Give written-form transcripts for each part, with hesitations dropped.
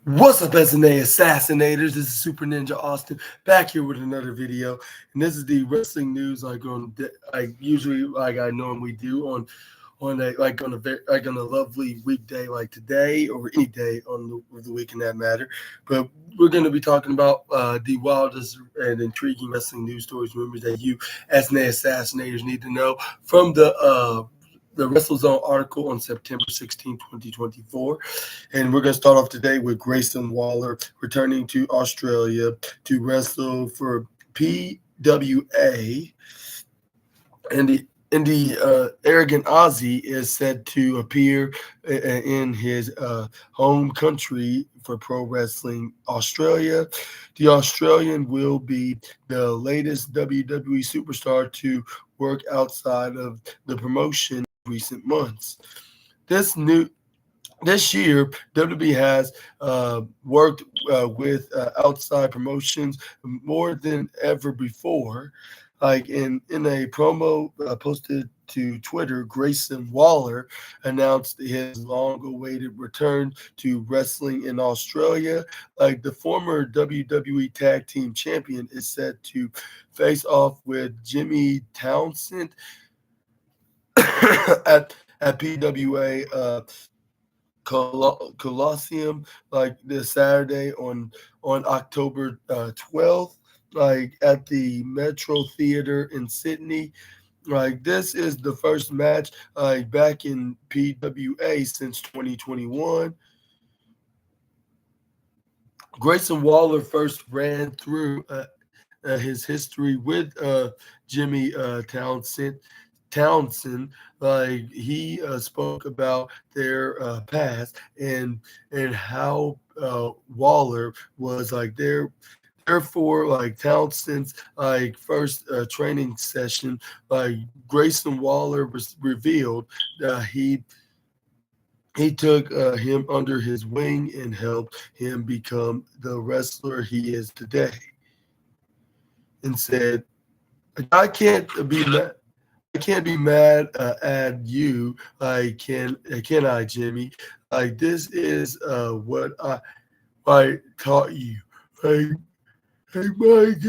What's up, SNA Assassinators? This is Super Ninja Austin back here with another video, and this is the wrestling news like I normally do on a lovely weekday like today or any day of the week in that matter. But we're going to be talking about the wildest and intriguing wrestling news stories, rumors that you SNA Assassinators need to know from the WrestleZone article on September 16th, 2024. And we're going to start off today with Grayson Waller returning to Australia to wrestle for PWA. And the arrogant Aussie is said to appear in his home country for Pro Wrestling Australia. The Australian will be the latest WWE superstar to work outside of the promotion recent months. This year, WWE has worked with outside promotions more than ever before. Like in a promo posted to Twitter, Grayson Waller announced his long-awaited return to wrestling in Australia. Like the former WWE Tag Team Champion is set to face off with Jimmy Townsend at PWA Colosseum like this Saturday on October 12th, like at the Metro Theater in Sydney. Like this is the first match back in PWA since 2021. Grayson Waller first ran through his history with Jimmy Townsend, like he spoke about their past and how Waller was like therefore like Townsend's like first training session. Like Grayson Waller was revealed he took him under his wing and helped him become the wrestler he is today, and said, "I can't be mad. I can't be mad at you. Can I, Jimmy? Like this is what I taught you. Like, like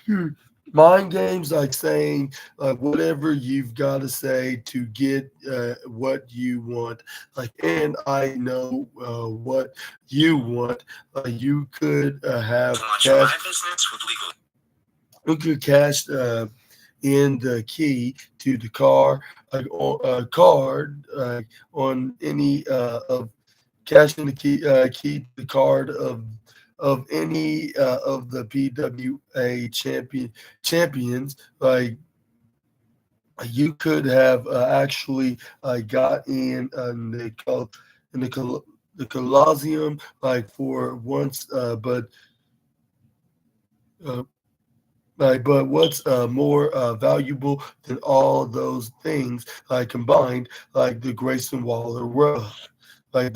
dude, mind games, like saying like whatever you've got to say to get what you want. Like, and I know what you want. You could have cash. You could cash in the key to the car, like card on any of cash in the key to the card of any of the PWA champions. Like you could have actually got in the Colosseum like for once, uh, but what's more valuable than all those things combined, like the Grayson Waller rub, like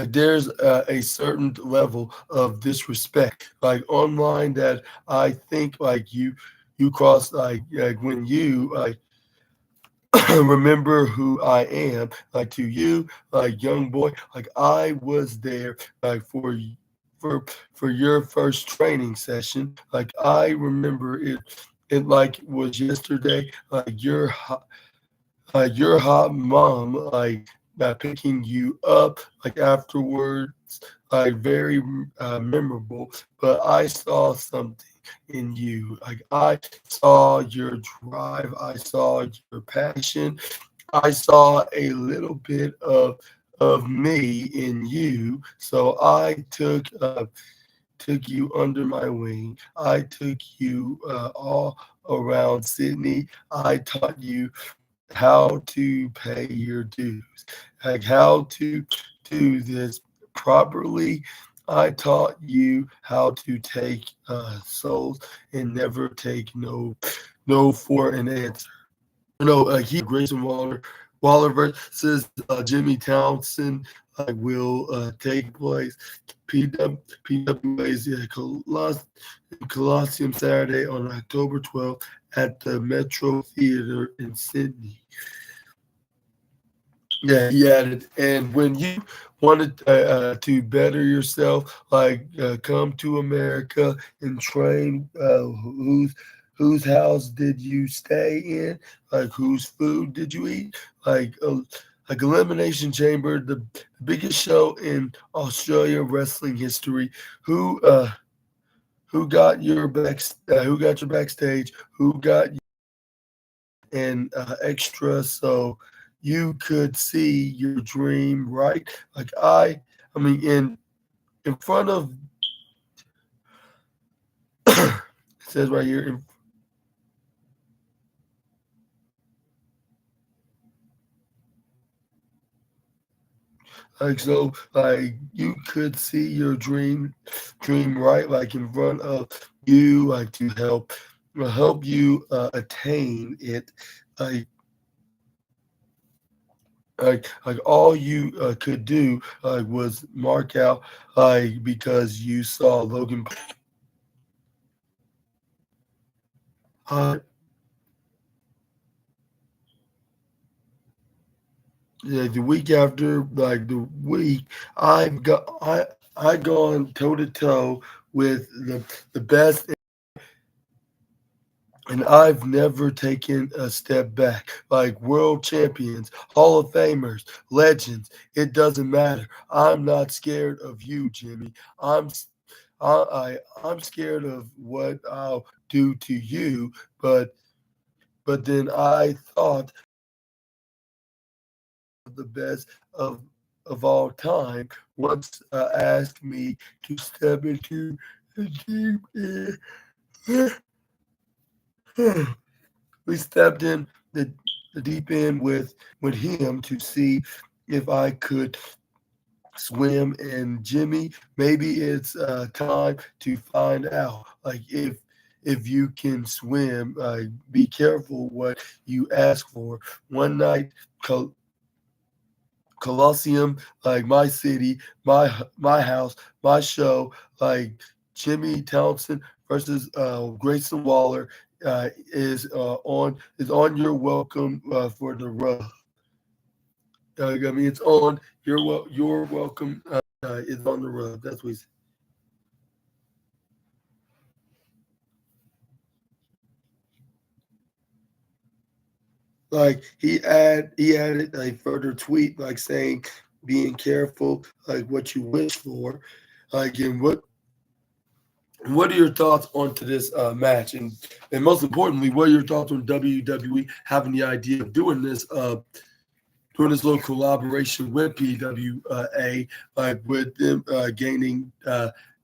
there's a certain level of disrespect, like online that I think like you cross like when you like remember who I am, like to you, like young boy, like I was there like for for your first training session. Like I remember it like it was yesterday. Like your hot mom picking you up like afterwards, like very memorable. But I saw something in you. Like I saw your drive. I saw your passion. I saw a little bit of me in you. So I took you under my wing. I took you all around Sydney. I taught you how to pay your dues, like how to do this properly. I taught you how to take souls and never take no for an answer. No, Grayson Waller versus Jimmy Townsend will take place PWA's Colosseum Saturday on October 12th at the Metro Theater in Sydney. Yeah, he added, and when you wanted to better yourself, like come to America and train, whose house did you stay in? Like whose food did you eat? Like Elimination Chamber, the biggest show in Australia wrestling history. Who uh, who got your who got your backstage? Who got and extra so you could see your dream right like I mean in front of it says right here like so like you could see your dream right like in front of you like to help you attain it like like all you could do was mark out because you saw Logan uh, yeah, the week after, like the week, I gone toe to toe with the best, and I've never taken a step back. Like world champions, Hall of Famers, legends, it doesn't matter. I'm not scared of you, Jimmy. I'm s- I'm scared of what I'll do to you, but then I thought the best of all time once asked me to step into the deep end. We stepped in the deep end with him to see if I could swim. And Jimmy, maybe it's time to find out. Like if you can swim, be careful what you ask for. One night, Colosseum, like my city, my house, my show, like Jimmy Townsend versus Grayson Waller is on your welcome for the rub. I mean, it's on your welcome is on the rub. That's what he said. Like he added a further tweet like saying, being careful like what you wish for. Like and what are your thoughts onto this match? And most importantly, what are your thoughts on WWE having the idea of doing this little collaboration with PWA, like with them gaining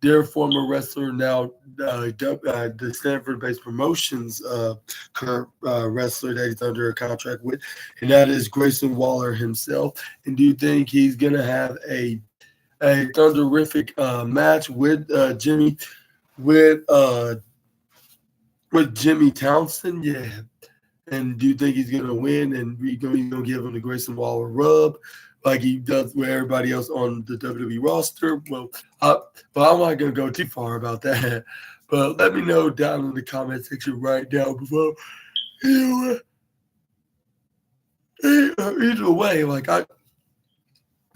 their former wrestler now the Stanford-based promotions current wrestler that he's under a contract with, and that is Grayson Waller himself. And do you think he's gonna have a thunderific match with uh with Jimmy Townsend? Yeah. And do you think he's gonna win and gonna give him the Grayson Waller rub like he does with everybody else on the WWE roster? Well, I'm not gonna go too far about that. But let me know down in the comment section right now before either, either way.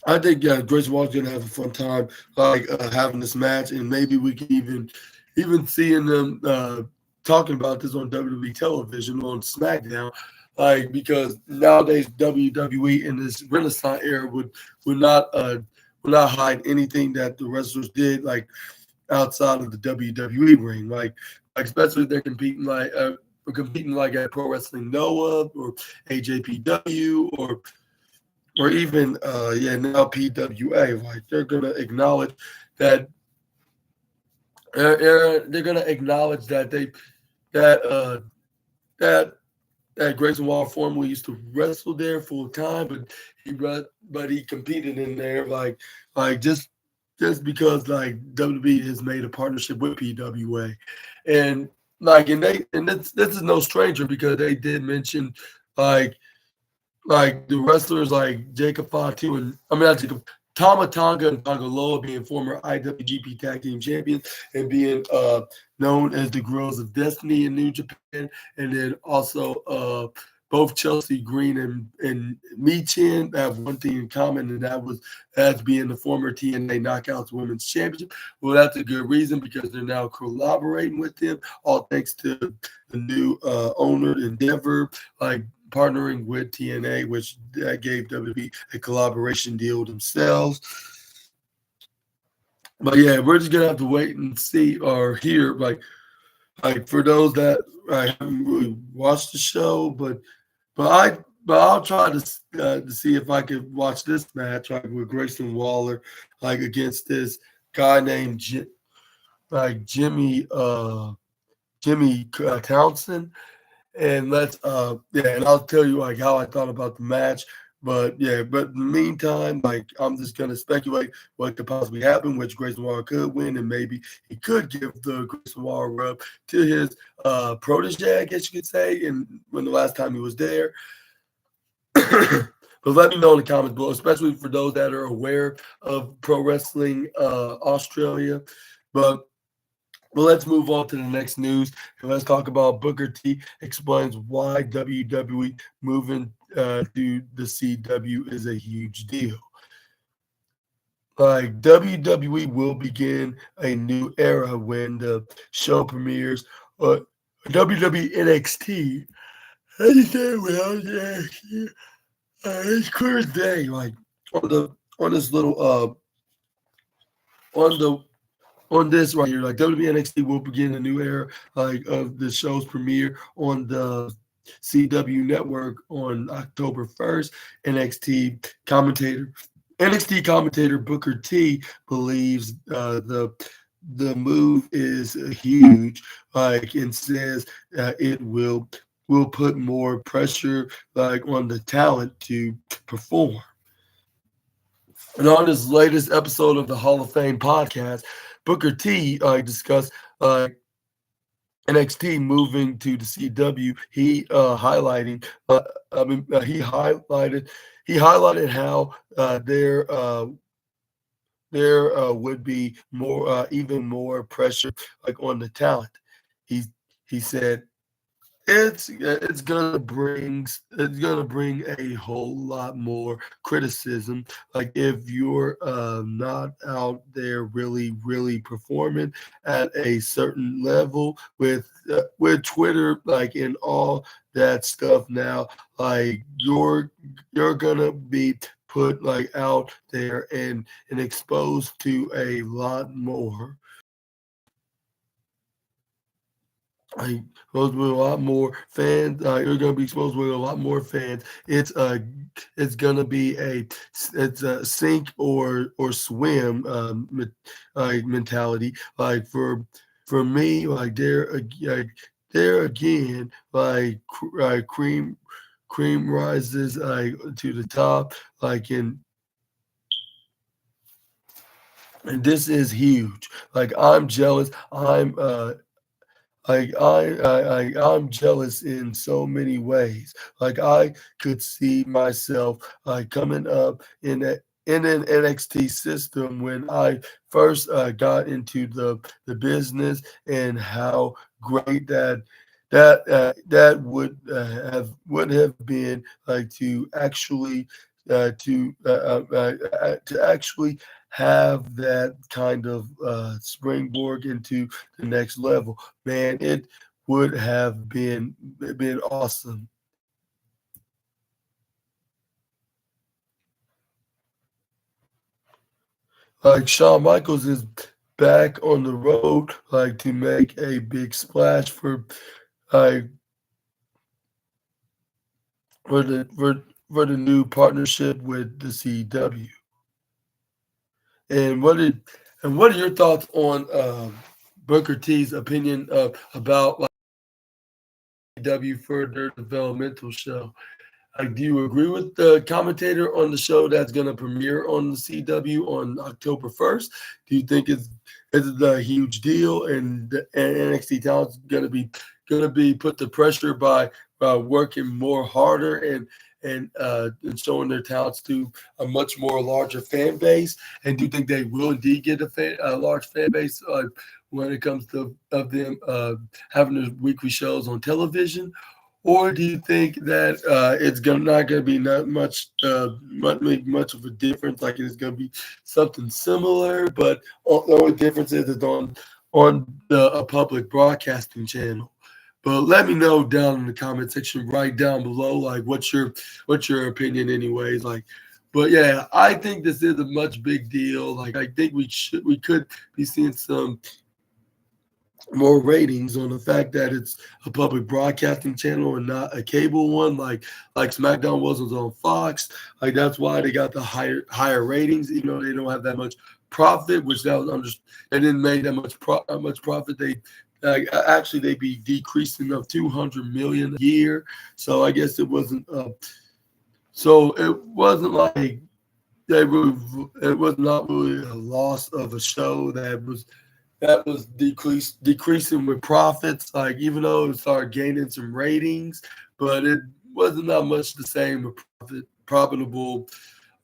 I think Grayson Waller's gonna have a fun time like having this match, and maybe we can even seeing them talking about this on WWE television on SmackDown, like because nowadays WWE in this Renaissance era would not uh, would not hide anything that the wrestlers did like outside of the WWE ring, like especially if they're competing like at Pro Wrestling Noah or AJPW or even yeah now PWA, like they're gonna acknowledge that they're gonna acknowledge that that uh that that Grayson Waller formerly used to wrestle there full time, but he competed in there like just because like WWE has made a partnership with PWA, and and this is no stranger because they did mention like like the wrestlers like Jacob Fatu and I mean not Jacob Tama Tonga and Tangaloa being former IWGP Tag Team Champions and being known as the Girls of Destiny in New Japan, and then also both Chelsea Green and Michin have one thing in common, and that's being the former TNA Knockouts Women's Championship. Well, that's a good reason because they're now collaborating with them, all thanks to the new owner Endeavor, like partnering with TNA, which gave WWE a collaboration deal themselves. But yeah, we're just gonna have to wait and see or hear. Like for those that I haven't really watched the show, but I but I'll try to see if I could watch this match like with Grayson Waller, like against this guy named Jimmy Townsend. And and I'll tell you like how I thought about the match. But yeah, but in the meantime, like I'm just gonna speculate what could possibly happen, which Grayson Waller could win, and maybe he could give the Grayson Waller rub to his protege, I guess you could say, and when the last time he was there. But let me know in the comments below, especially for those that are aware of Pro Wrestling Australia. But well, let's move on to the next news, and let's talk about Booker T explains why WWE moving to the CW is a huge deal. Like WWE will begin a new era when the show premieres. WWE NXT. I just said when I was NXT, it's clear as day. Like on this little on the on this right here, like WWE NXT will begin a new era like of the show's premiere on the CW network on October 1st. NXT commentator Booker T believes the move is huge, like and says it will put more pressure like on the talent to perform. And on this latest episode of the Hall of Fame podcast, Booker T discussed NXT moving to the CW. He highlighting, he highlighted how there would be more, even more pressure like on the talent. He said it's gonna bring a whole lot more criticism. Like if you're not out there really performing at a certain level with Twitter, like in all that stuff now, like you're gonna be put like out there and exposed to a lot more. Like exposed with a lot more fans. You're gonna be exposed with a lot more fans. It's gonna be it's a sink or swim mentality. Like for me, there again, cream rises to the top. And this is huge. Like I'm jealous. I'm jealous in so many ways. Like I could see myself like coming up in an NXT system when I first got into the business, and how great that would have been like to actually have that kind of springboard into the next level. Man, it would have been awesome. Like Shawn Michaels is back on the road, like to make a big splash like for the new partnership with the CW. And what are your thoughts on Booker T's opinion about like CW for their developmental show? Like, do you agree with the commentator on the show that's going to premiere on the CW on October 1st? Do you think it's a huge deal, and NXT talent's going to be put to pressure by working more harder and showing their talents to a much more larger fan base? And do you think they will indeed get a large fan base when it comes to of them having their weekly shows on television? or do you think that it's not gonna be not much make much of a difference? Like it's gonna be something similar, but the only difference is it's on a public broadcasting channel. But let me know down in the comment section right down below, like what's your opinion, anyways. Like, but yeah, I think this is a much big deal. Like, I think we could be seeing some more ratings on the fact that it's a public broadcasting channel and not a cable one, like SmackDown was on Fox. Like that's why they got the higher ratings, even though they don't have that much profit, which that was they didn't make that much profit. They actually they'd be decreasing of 200 million a year. So I guess it wasn't like they really it was not really a loss of a show that was decreasing with profits. Like even though it started gaining some ratings, but it wasn't that much the same with profitable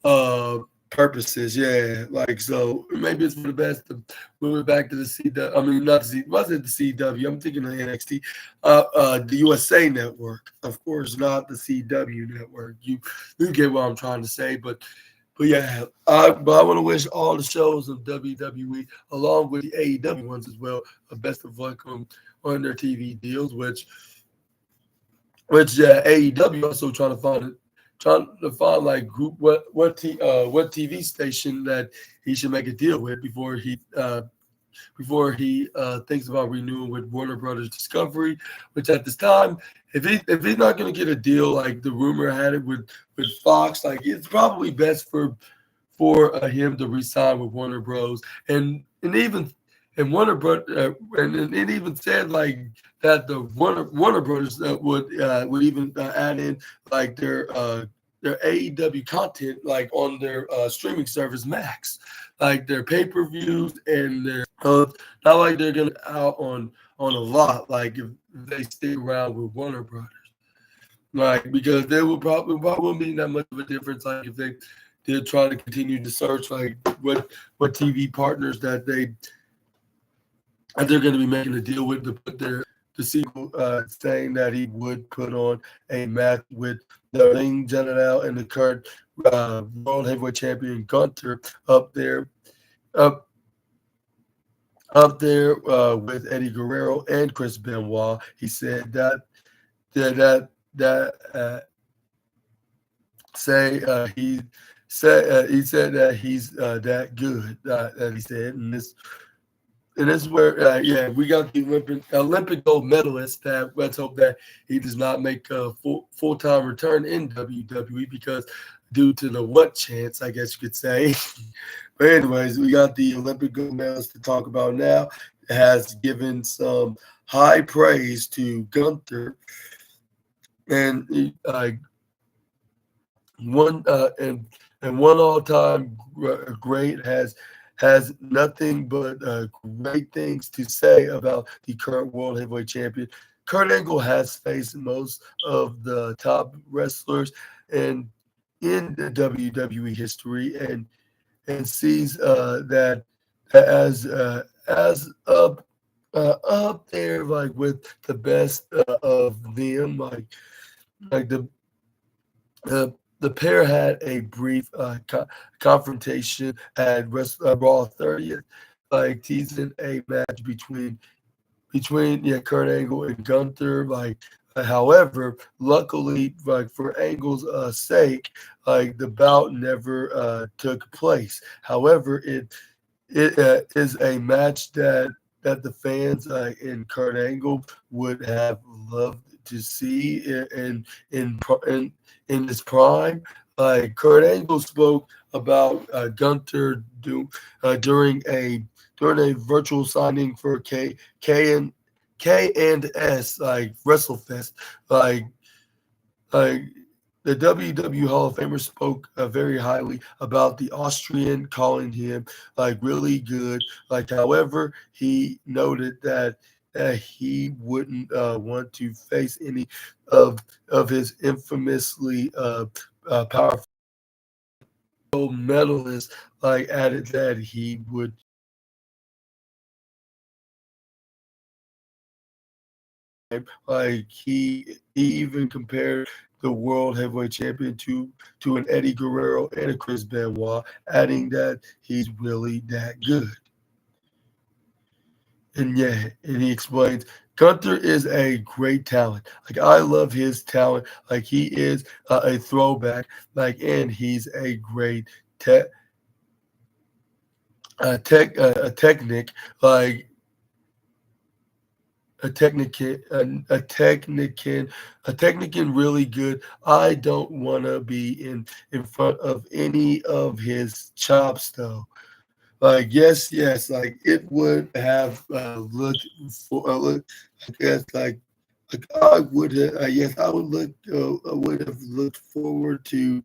uh purposes. Yeah, like so maybe it's for the best to move it back to the CW. I mean, not the C. Was it the CW? I'm thinking of NXT. The USA Network, of course, not the CW network. You get what I'm trying to say, but yeah, but I want to wish all the shows of WWE, along with the AEW ones as well, a best of luck on their TV deals. Which AEW also trying to find like what TV station that he should make a deal with before he thinks about renewing with Warner Brothers Discovery, which at this time, if he's not going to get a deal like the rumor had it with Fox, like it's probably best for him to resign with Warner Bros. And even and Warner Bros. And it even said like that the Warner Brothers would even add in like their AEW content like on their streaming service Max, like their pay-per-views and their not like they're gonna out on a lot like if they stick around with Warner Brothers. Like because there will probably won't be that much of a difference. Like if they're trying to continue to search like what TV partners that they're going to be making a deal with to put the sequel, saying that he would put on a match with the ring general and the current world heavyweight champion Gunter up there up with Eddie Guerrero and Chris Benoit. He said that say he said that he's that good that he said, and this is where yeah, we got the Olympic gold medalist. That let's hope that he does not make a full-time return in WWE because due to the what chance, I guess you could say. But anyways, we got the Olympic gold medalist to talk about now. Has given some high praise to Gunther and one and one all-time great has nothing but great things to say about the current world heavyweight champion. Kurt Angle has faced most of the top wrestlers and in the WWE history, and sees that as up there like with the best of them, like the pair had a brief confrontation at Raw 30th, like teasing a match between yeah Kurt Angle and Gunther. Like, however, luckily, like for Angle's sake, like the bout never took place. However, it is a match that the fans in Kurt Angle would have loved to see in his prime. Like Kurt Angle spoke about Gunther during a virtual signing for K and S like WrestleFest. Like like the WWE Hall of Famer spoke very highly about the Austrian, calling him like really good. Like, however, he noted that he wouldn't want to face any of his infamously powerful medalists. Like, added that he would. Like he even compared the world heavyweight champion to an Eddie Guerrero and a Chris Benoit, adding that he's really that good. And yeah, and he explains Gunther is a great talent. Like I love his talent. Like he is a throwback. Like and he's a great te- a technic. Like a technican, a technican, a technican really good. I don't want to be in front of any of his chops though. Like yes, like it would have looked for look. I guess like I would have. Yes, I would look. I would have looked forward to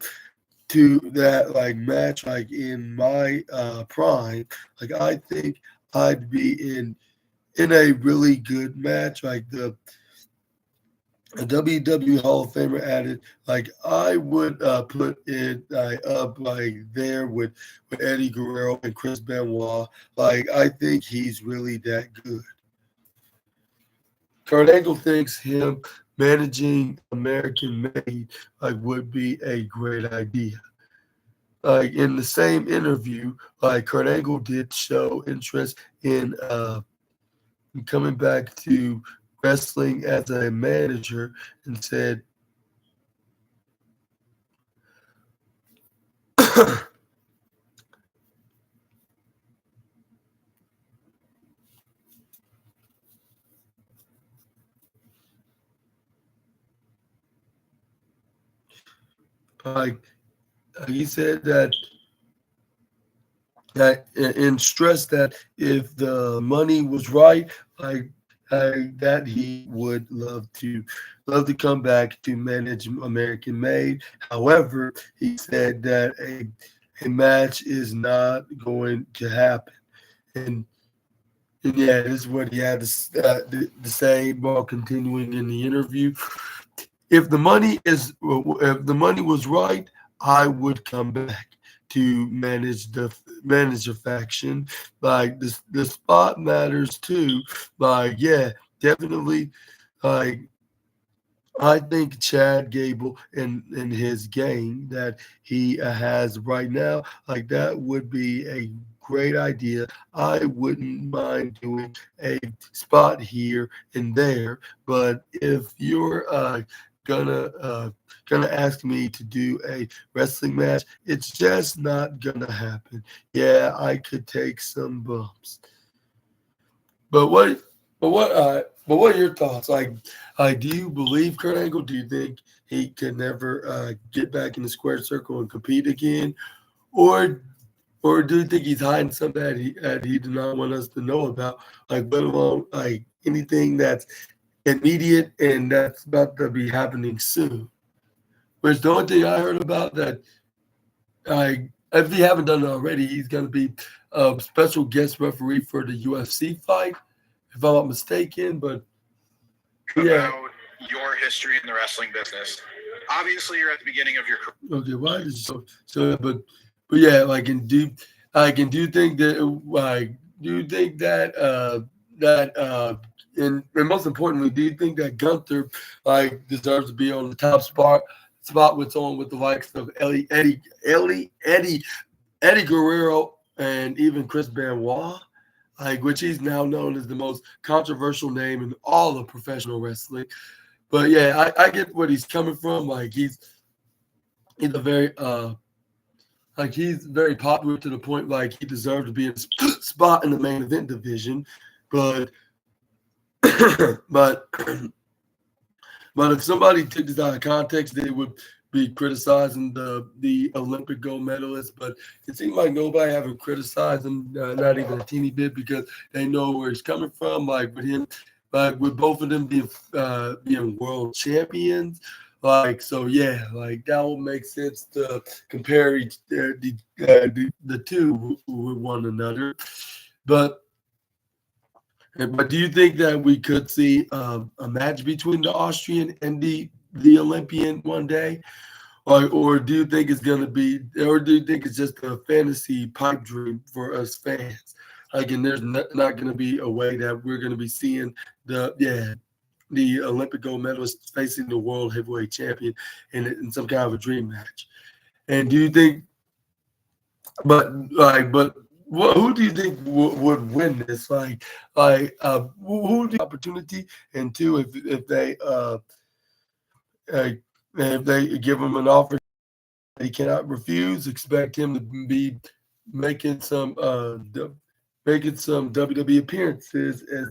that like match like in my prime. Like I think I'd be in a really good match. Like the a WWE Hall of Famer added, like I would put it up like there with Eddie Guerrero and Chris Benoit. Like I think he's really that good. Kurt Angle thinks him managing American Made like would be a great idea. Like in the same interview, like Kurt Angle did show interest in coming back to wrestling as a manager and said like he said that and stressed that if the money was right, like that he would love to come back to manage American Made. However, he said that a match is not going to happen, and and yeah, this is what he had to say while continuing in the interview. If the money was right, I would come back to manage a faction. Like the spot matters too. Like yeah, definitely. Like I think Chad Gable and his gang that he has right now, like that would be a great idea. I wouldn't mind doing a spot here and there, but if you're gonna uh, gonna ask me to do a wrestling match, it's just not gonna happen. Yeah, I could take some bumps. But what are your thoughts? Like, do you believe Kurt Angle? Do you think he can never get back in the square circle and compete again, or or do you think he's hiding something that he did not want us to know about? Like, let alone like anything that's immediate and that's about to be happening soon. Whereas the only thing I heard about that, if he haven't done it already, he's going to be a special guest referee for the UFC fight, if I'm not mistaken. But yeah. About your history in the wrestling business. Obviously, you're at the beginning of your career. Okay, why did you so but yeah, do you think that do you think that and most importantly, do you think that Gunther like deserves to be on the top spot with on with the likes of Eddie Guerrero and even Chris Benoit? Like which he's now known as the most controversial name in all of professional wrestling. But yeah, I get what he's coming from. Like he's a very he's very popular to the point like he deserved to be in a spot in the main event division, but but but if somebody took this out of context, they would be criticizing the Olympic gold medalist. But it seems like nobody haven't criticized him, not even a teeny bit, because they know where he's coming from. Like with him, like with both of them being world champions. Like so, yeah, like that would make sense to compare the two with one another. But but do you think that we could see a match between the Austrian and the Olympian one day, or do you think it's gonna be, or do you think it's just a fantasy pipe dream for us fans? Like, and there's not gonna be a way that we're gonna be seeing the yeah. the Olympic gold medalist facing the world heavyweight champion in some kind of a dream match. And do you think, but who do you think would win this? Who the opportunity? And two, uh, if they give him an offer he cannot refuse, expect him to be making some making some WWE appearances as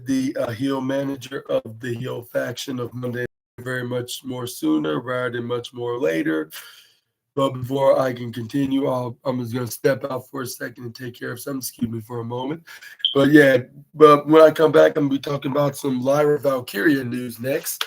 the heel manager of the heel faction of Monday. Very much more sooner rather than much more later. But before I can continue, I'm just going to step out for a second and take care of something. Excuse me for a moment. But yeah, but when I come back, I'm going to be talking about some Lyra Valkyria news next.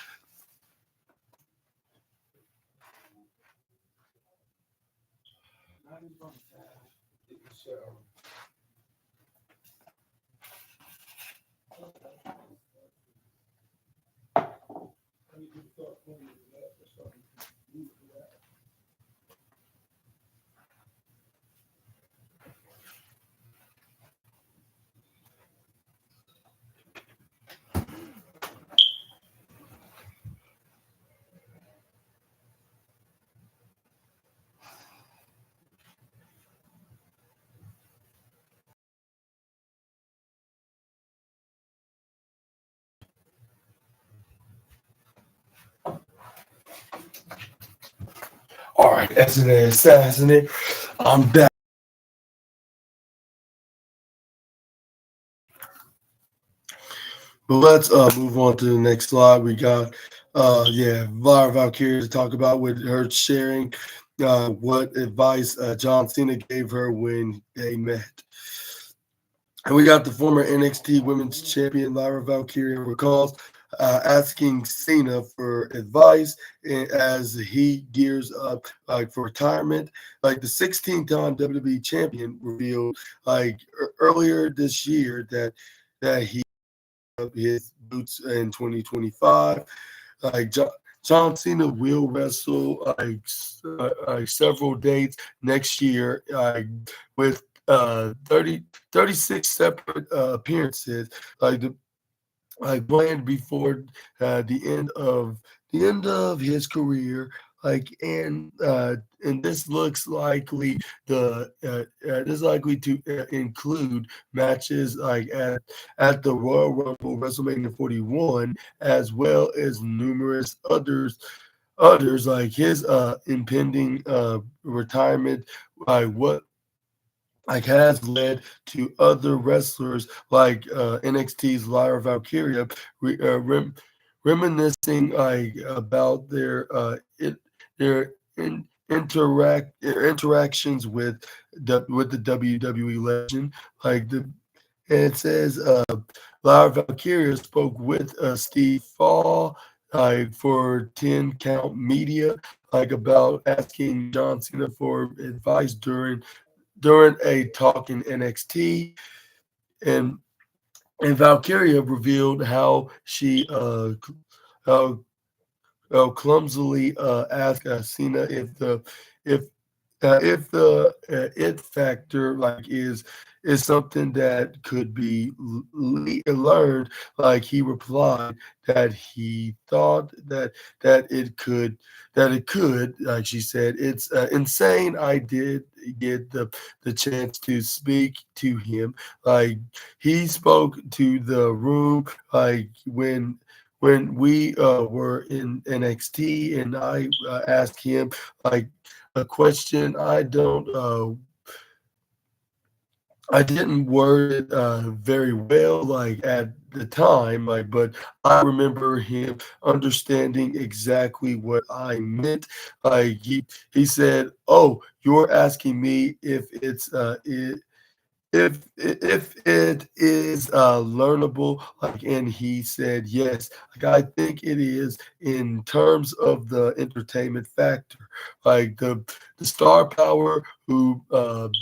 All right, SNA Assassinate. I'm back. But let's move on to the next slide. We got, Lyra Valkyria to talk about with her sharing what advice John Cena gave her when they met. And we got the former NXT Women's Champion Lyra Valkyria recalls asking Cena for advice as he gears up for retirement. Like the 16th time WWE champion revealed earlier this year that he his boots in 2025. John Cena will wrestle several dates next year with 36 separate appearances. The planned before the end of his career. And this looks likely this likely to include matches at the Royal Rumble, WrestleMania 41, as well as numerous others like his impending retirement. What has led to other wrestlers like NXT's Lyra Valkyria reminiscing about their interactions with the WWE legend. It says Lyra Valkyria spoke with Steve Fall for 10 Count Media about asking John Cena for advice during a talk in NXT, and Valkyria revealed how she uh, clumsily asked Cena if if the it factor is something that could be learned. He replied that he thought that it could. Like she said, it's insane. I did get the chance to speak to him. He spoke to the room when we were in NXT, and I asked him like a question. I didn't word it very well, at the time, but I remember him understanding exactly what I meant. He said, "Oh, you're asking me if it is learnable," and he said yes. I think it is in terms of the entertainment factor, the star power. Who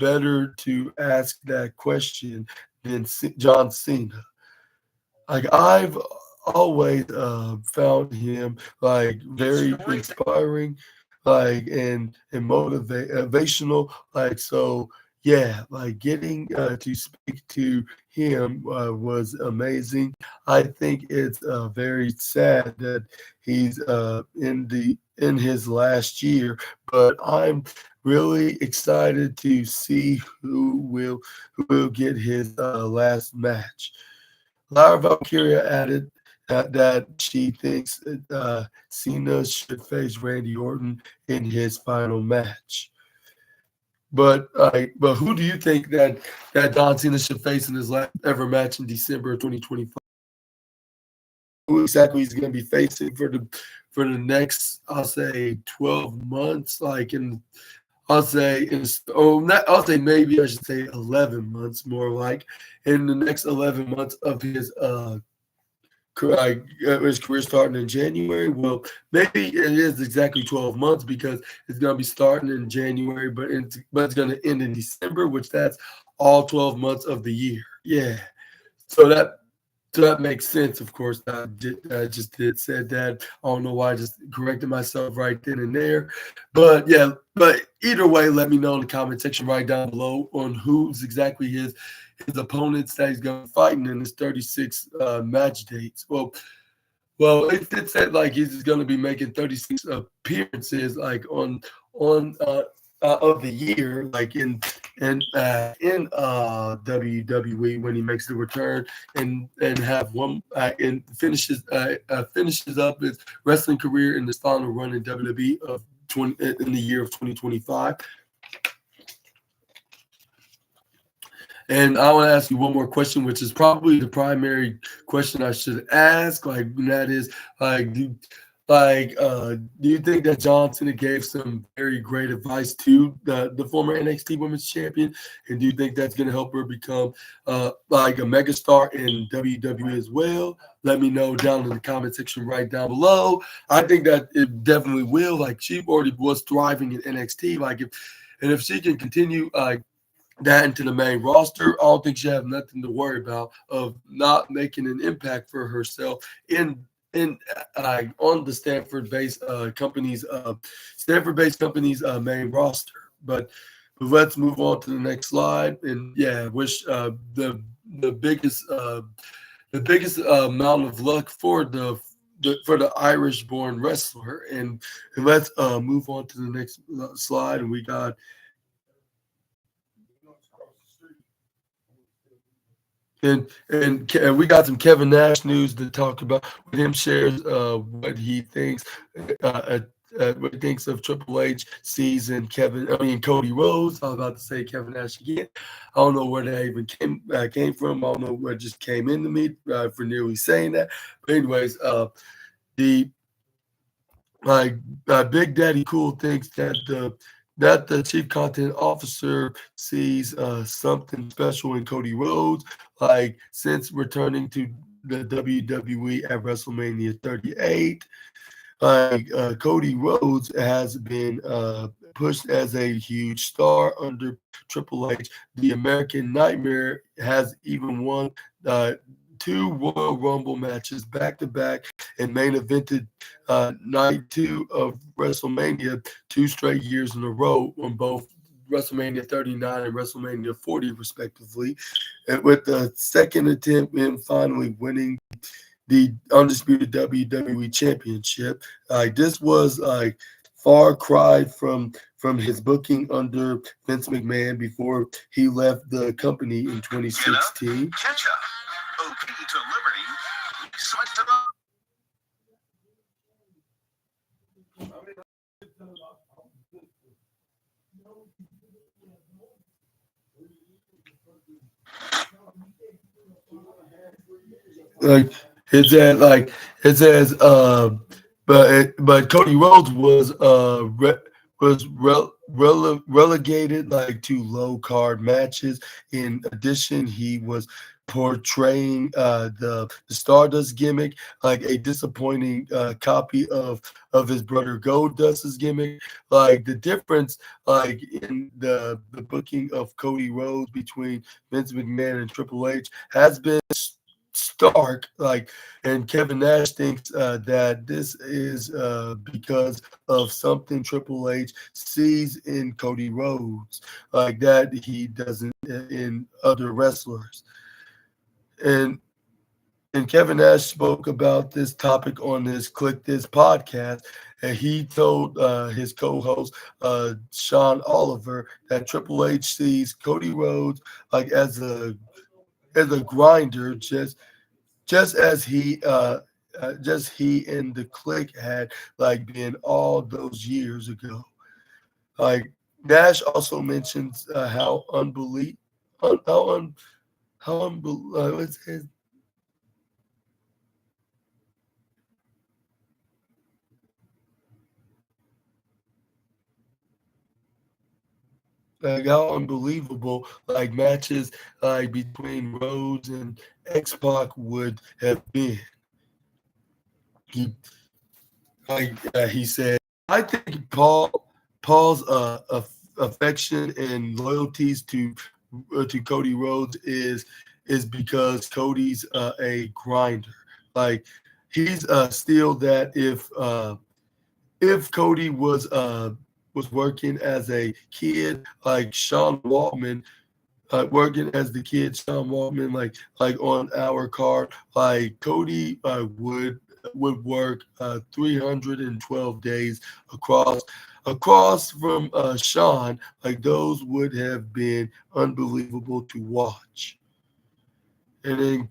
better to ask that question than John Cena? I've always found him very inspiring, and motivational. So yeah, like getting to speak to him was amazing. I think it's very sad that he's in his last year, but I'm really excited to see who will get his last match. Lara Valkyria added that she thinks Cena should face Randy Orton in his final match. But who do you think that John Cena should face in his last ever match in December of 2025? Who exactly he's going to be facing for the next, I'll say, 12 months? Like in, I'll say in, oh, not, I'll say maybe I should say 11 months, more like in the next 11 months of his career starting in January. Well, maybe it is exactly 12 months because it's going to be starting in January, but it's going to end in December, which that's all 12 months of the year. Yeah. So that makes sense, of course. I just did said that. I don't know why I just corrected myself right then and there. But yeah, but either way, let me know in the comment section right down below on who's exactly his opponents that he's going to be fighting in his 36 match dates. Well, it said like he's going to be making 36 appearances like on of the year, like in WWE when he makes the return and have one and finishes up his wrestling career in his final run in WWE of 20 in the year of 2025. And I want to ask you one more question, which is probably the primary question I should ask. Like, and that is, like, do you think that John Cena gave some very great advice to the former NXT Women's Champion, and do you think that's going to help her become like a megastar in WWE as well? Let me know down in the comment section right down below. I think that it definitely will. Like, she already was thriving in NXT. If she can continue that into the main roster, I don't think she have nothing to worry about of not making an impact for herself in on the Stanford-based company's main roster. But let's move on to the next slide. And yeah, wish the biggest amount of luck for the Irish-born wrestler. And let's move on to the next slide. And we got. And we got some Kevin Nash news to talk about. With him shares uh, what he thinks of Triple H season Cody Rhodes. I was about to say Kevin Nash again. I don't know where that even came from. I don't know where it just came into me for nearly saying that. But anyways, the Big Daddy Cool thinks that the chief content officer sees something special in Cody Rhodes, like since returning to the WWE at WrestleMania 38. Cody Rhodes has been pushed as a huge star under Triple H. The American Nightmare has even won two Royal Rumble matches back to back and main evented night two of WrestleMania 2 straight years in a row on both WrestleMania 39 and WrestleMania 40, respectively, and with the second attempt in finally winning the undisputed WWE Championship. This was like far cry from his booking under Vince McMahon before he left the company in 2016. Catch up. OP to Liberty. Switch to Like it says but Cody Rhodes was relegated like to low card matches. In addition, he was portraying the Stardust gimmick, like a disappointing copy of his brother Goldust's gimmick. Like the difference like in the booking of Cody Rhodes between Vince McMahon and Triple H has been stark. And Kevin Nash thinks that this is because of something Triple H sees in Cody Rhodes, that he doesn't in other wrestlers. And Kevin Nash spoke about this topic on his Click This podcast, and he told his co-host Sean Oliver that Triple H sees Cody Rhodes as a grinder, just as he and the Click had been all those years ago. Like Nash also mentions how unbelievable, how un, how unbel- what's his how unbelievable matches between Rhodes and X Pac would have been. He he said, I think Paul's affection and loyalties to Cody Rhodes is because Cody's a grinder. Like he's still that if Cody was working as a kid, like Sean Waltman, working as the kid Sean Waltman, like on our card, like Cody would work 312 days across from Sean. Like those would have been unbelievable to watch. And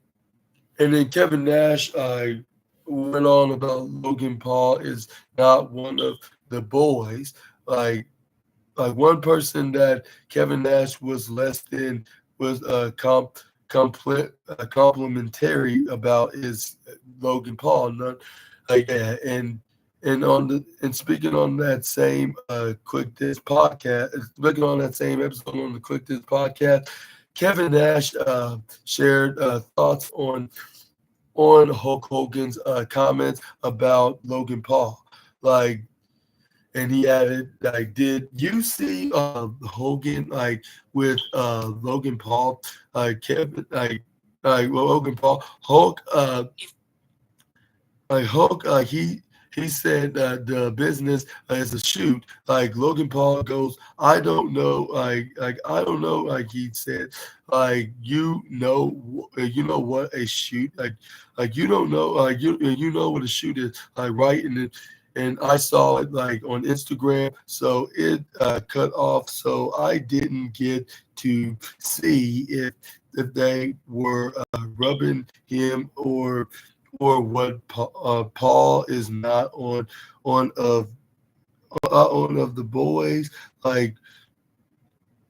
then Kevin Nash went on about Logan Paul is not one of the boys. Like one person that Kevin Nash was less than was complimentary about is Logan Paul. Not and speaking on that same Click This podcast, speaking on that same episode on the Click This podcast, Kevin Nash shared thoughts on Hulk Hogan's comments about Logan Paul. Like, and he added, did you see Hogan with Logan Paul, Kevin, Logan Paul, Hulk, Hulk, he said that the business is a shoot. Like Logan Paul goes, I don't know, I don't know. Like he said, you know what a shoot, you don't know, you know what a shoot is, right? And I saw it on Instagram, so it cut off, so I didn't get to see if they were rubbing him or what Paul is not on of the boys, like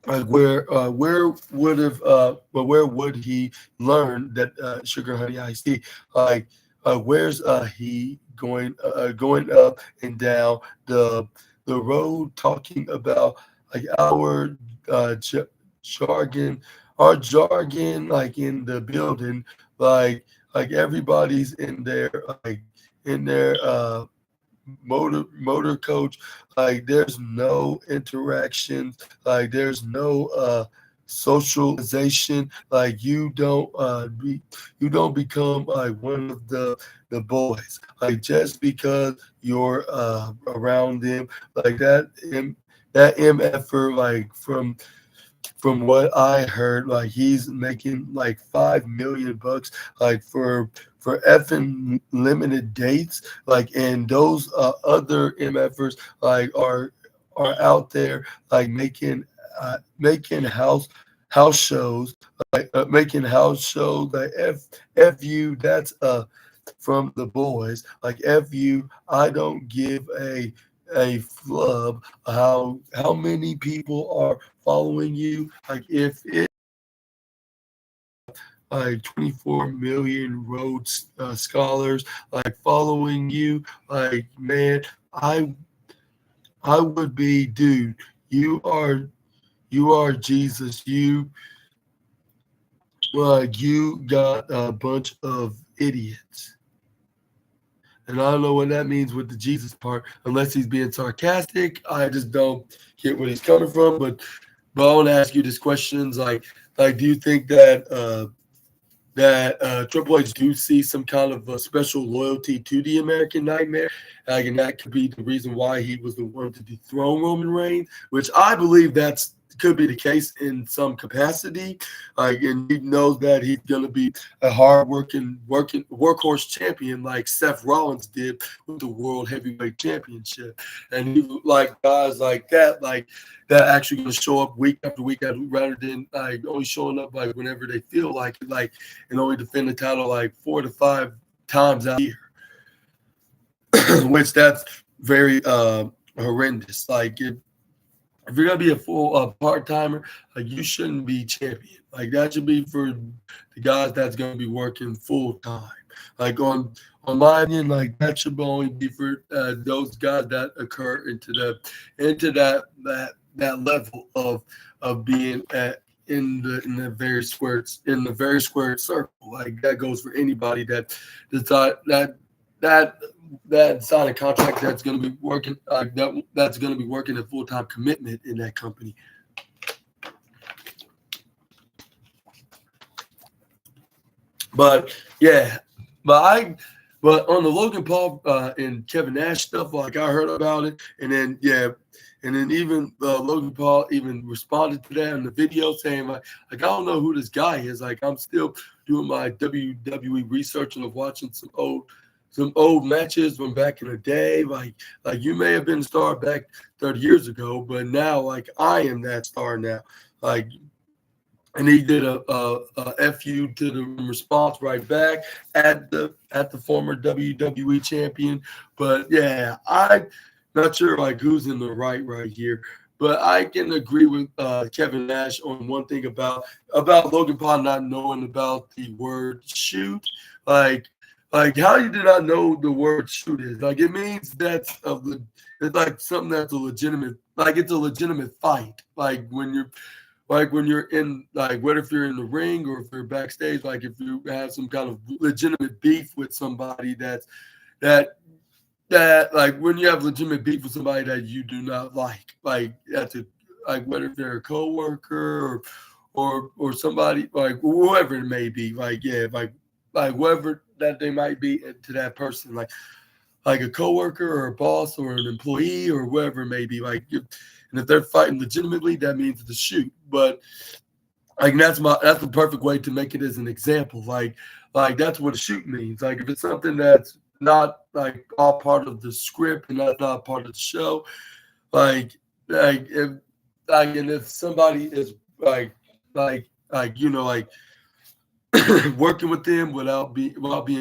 where would he learn that sugar honey iced tea, where's he going up and down the road talking about our jargon our jargon in the building, everybody's in their motor coach, there's no interactions, there's no socialization, you don't become one of the boys just because you're around them, that mf'er, from what I heard, he's making $5 million, for effing limited dates, and those other MFers are out there making house shows, making house shows, f you, that's from the boys, f you, I don't give a flub how many people are following you, if it 24 million Rhodes scholars following you, man, I would be, dude, you are Jesus, you got a bunch of idiots. And I don't know what that means with the Jesus part, unless he's being sarcastic. I just don't get where he's coming from. But I want to ask you this questions, do you think that Triple H do see some kind of a special loyalty to the American Nightmare, and that could be the reason why he was the one to dethrone Roman Reigns, which I believe that's could be the case in some capacity. And he knows that he's going to be a hard-working workhorse champion like Seth Rollins did with the World Heavyweight Championship, and he like guys like that actually going to show up week after week rather than like only showing up like whenever they feel like it, like and only defend the title like 4 to 5 times out here, which that's very horrendous. Like if you're gonna be a full part timer, like you shouldn't be champion. Like that should be for the guys that's gonna be working full time. Like on my opinion, like that should only be for those guys that occur into that level of being in the very squared circle. Like that goes for anybody that decide that sign a contract that's going to be working that's going to be working a full-time commitment in that company. But yeah, but on the Logan Paul and Kevin Nash stuff, like I heard about it, and then even Logan Paul even responded to that in the video saying like I don't know who this guy is. Like I'm still doing my WWE research and watching some old matches from back in the day. Like you may have been a star back 30 years ago, but now like I am that star now. Like, and he did a FU to the response right back at the former WWE champion. But yeah, I'm not sure like who's in the right here. But I can agree with Kevin Nash on one thing about Logan Paul not knowing about the word shoot. Like how you do not know the word shoot is like it means it's like something that's a legitimate, like it's a legitimate fight. Like when you're in like whether if you're in the ring or if you're backstage, like if you have some kind of legitimate beef with somebody that like when you have legitimate beef with somebody that you do not like that's like whether if they're a coworker or somebody like whoever it may be, like yeah, like whoever that they might be to that person, like a coworker or a boss or an employee or whoever it may be. Like, and if they're fighting legitimately, that means it's a shoot. But like that's the perfect way to make it as an example. Like that's what a shoot means. Like if it's something that's not like all part of the script and that's not part of the show, like if somebody is like you know like working with them without being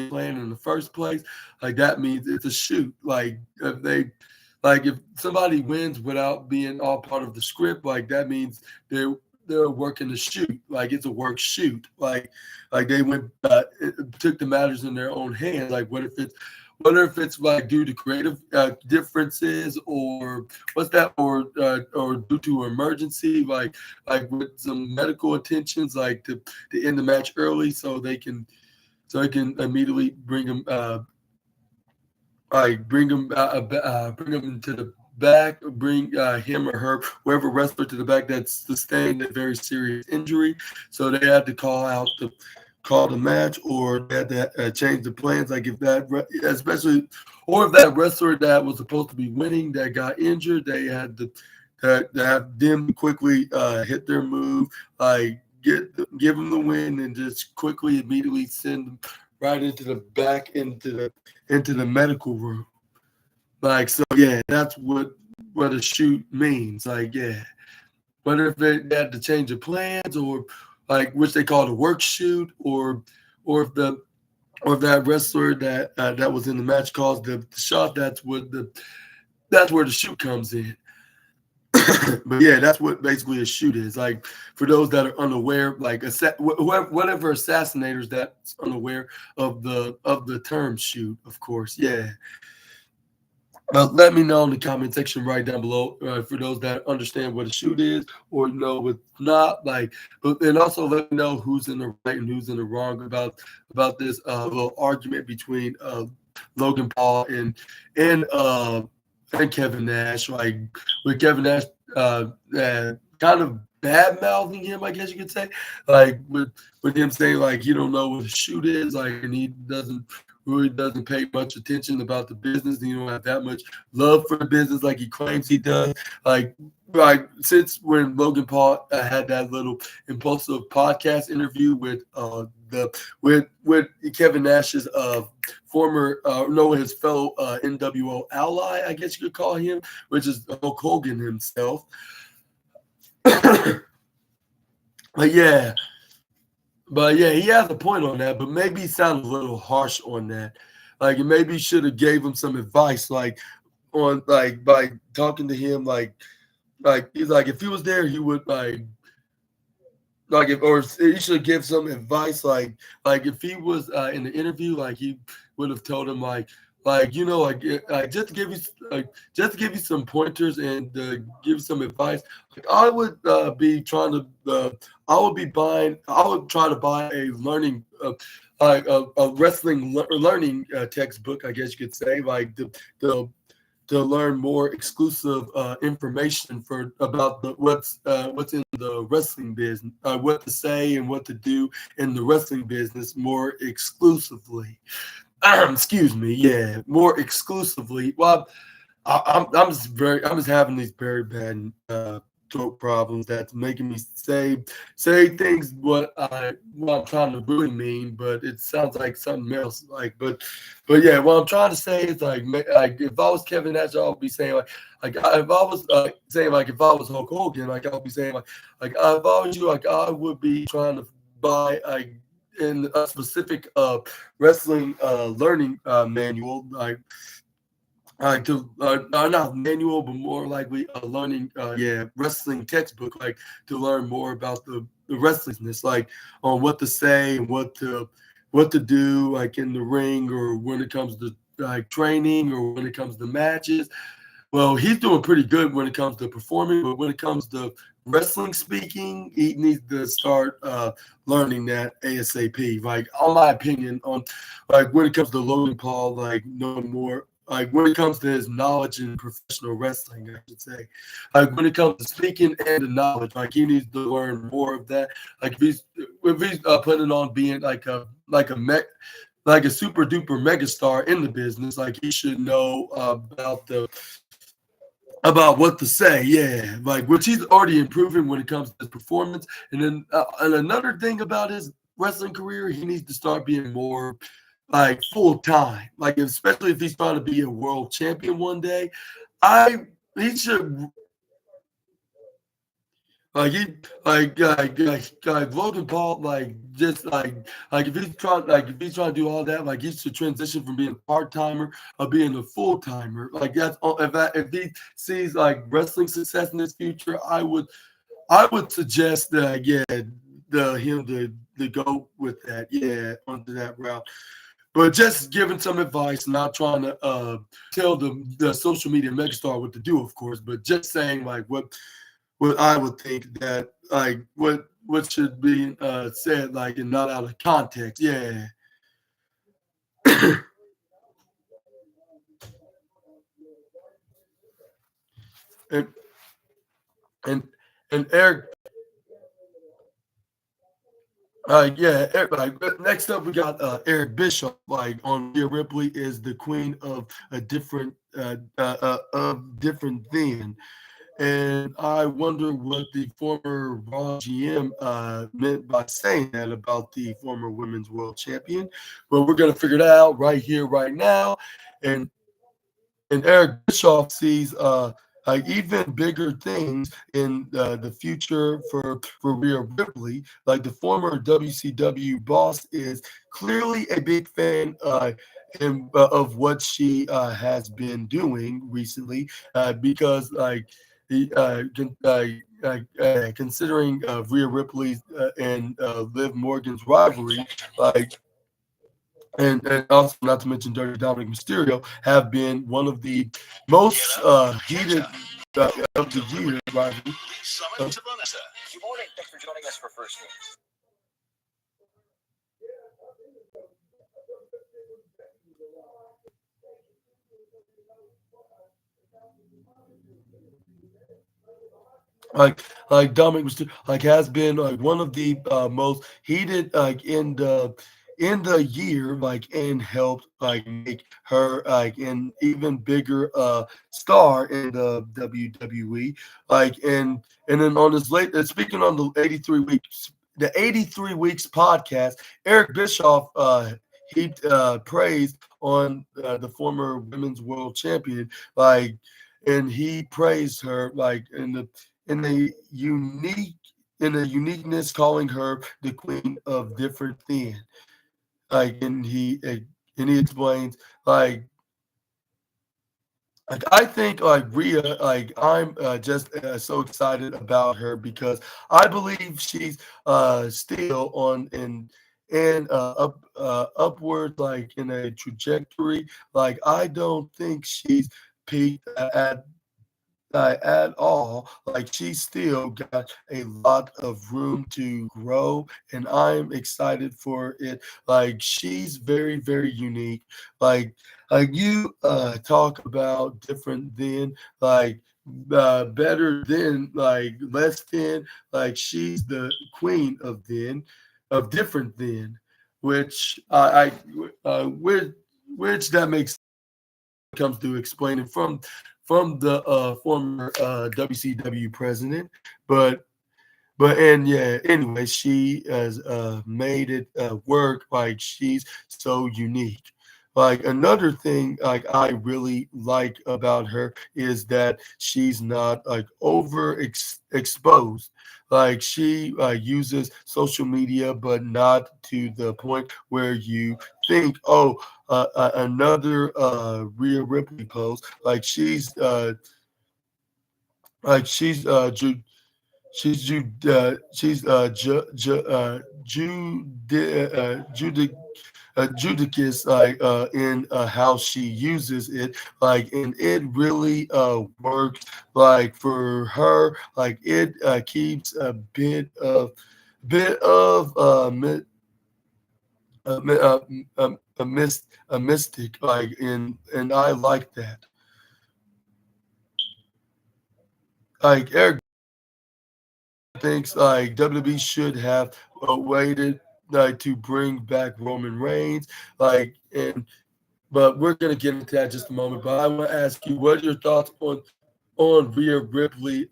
planned in the first place, like that means it's a shoot. Like if somebody wins without being all part of the script, like that means they're working the shoot. Like it's a work shoot. Like they took the matters in their own hands. Like what if it's like due to creative differences or or due to emergency, like with some medical attentions, like to end the match early so they can immediately bring them into the back, bring him or her, whoever wrestler to the back that's sustained a very serious injury. So they had to call the match, or they had to change the plans. Like if especially, or if that wrestler that was supposed to be winning that got injured, they had to have them quickly hit their move, like give them the win, and just quickly immediately send them right into the back into the medical room. Like so, yeah, that's what a shoot means. Like yeah, whether if they had to change the plans or like which they call the work shoot, or if that wrestler that was in the match calls the shot, that's where the shoot comes in. But yeah, that's what basically a shoot is. Like for those that are unaware, like whatever assassinators that's unaware of the term shoot, of course, yeah. Let me know in the comment section right down below for those that understand what a shoot is or know it's not. Like, and also let me know who's in the right and who's in the wrong about this little argument between Logan Paul and Kevin Nash. Like with Kevin Nash, kind of bad mouthing him, I guess you could say, like with him saying like he don't know what a shoot is, like, and he doesn't pay much attention about the business. And he don't have that much love for the business like he claims he does. Like since when Logan Paul had that little impulsive podcast interview with Kevin Nash's former no his fellow NWO ally, I guess you could call him, which is Hulk Hogan himself. But yeah, he has a point on that. But maybe he sounded a little harsh on that. Like, maybe should have gave him some advice, like on like by talking to him, like he's like if he was there, he would like if or he should give some advice, like if he was in the interview, like he would have told him like just to give you some pointers and give you some advice. Like I would be trying to I would try to buy a learning like a wrestling learning textbook, I guess you could say, like the to learn more exclusive information about what's in the wrestling business, what to say and what to do in the wrestling business more exclusively. Excuse me, yeah, more exclusively. Well, I'm just having these very bad throat problems that's making me say things what I'm trying to really mean, but it sounds like something else. But yeah, what I'm trying to say is like if I was Kevin Nash, I would be saying if I was saying like if I was Hulk Hogan, like I would be saying like if I was you, like I would be trying to buy in a specific wrestling learning manual, not manual, but more likely a learning, wrestling textbook, like to learn more about the wrestlingness, like on what to say and what to do, like in the ring or when it comes to like training or when it comes to matches. Well, he's doing pretty good when it comes to performing, but when it comes to wrestling speaking, he needs to start learning that ASAP. Like, on my opinion, on like when it comes to Logan Paul, like no more. Like when it comes to his knowledge in professional wrestling, I should say, like when it comes to speaking and the knowledge, like he needs to learn more of that. Like if he's putting on being like a super duper megastar in the business, like he should know about what to say, yeah, like which he's already improving when it comes to his performance. And another thing about his wrestling career, he needs to start being more like full time, like especially if he's trying to be a world champion one day. I he should like he like Logan Paul, like just like if he's trying to do all that, like he should transition from being a part timer or being a full timer. Like that's all. If he sees like wrestling success in his future, I would suggest that him to go with that, yeah, onto that route. But just giving some advice, not trying to tell the social media megastar what to do, of course, but just saying like what I would think that like what should be said, like, and not out of context. Yeah. and and and Eric, like next up we got Eric Bischoff. Like on Rhea Ripley is the queen of a different of different thing. And I wonder what the former Raw GM meant by saying that about the former women's world champion. But we're going to figure that out right here, right now. And Eric Bischoff sees like even bigger things in the future for Rhea Ripley. Like the former WCW boss is clearly a big fan of what she has been doing recently, because like considering Rhea Ripley's and Liv Morgan's rivalry, like and also not to mention Dirty Dominic Mysterio have been one of the most heated of the year rivalry. Uh, Good morning. Thanks for joining us for First News. like Dominic was like has been like one of the most heated like in the year like and helped like make her like an even bigger star in the WWE like and then on this late speaking on the 83 weeks podcast, Eric Bischoff he praised on the former women's world champion like and he praised her like in a unique in a uniqueness, calling her the queen of different thin. Like and he explains like I think like Rhea like I'm just so excited about her because I believe she's still on and upward like in a trajectory. Like I don't think she's peaked at all. Like she's still got a lot of room to grow, and I'm excited for it. Like she's very, very unique. Like you talk about different than like better than like less than. Like she's the queen of then of different than, which which that makes comes to explaining from the former WCW president, but and yeah, anyway, she has made it work. Like she's so unique. Like another thing, like I really like about her is that she's not like exposed. Like she uses social media, but not to the point where you think, oh, another Rhea Ripley post. Like she's judicous like in how she uses it like and it really works like for her like it keeps a bit of a mystic like and I like that like Eric thinks like WWE should have waited like to bring back Roman Reigns, like and but we're gonna get into that in just a moment. But I want to ask you, what are your thoughts on Rhea Ripley?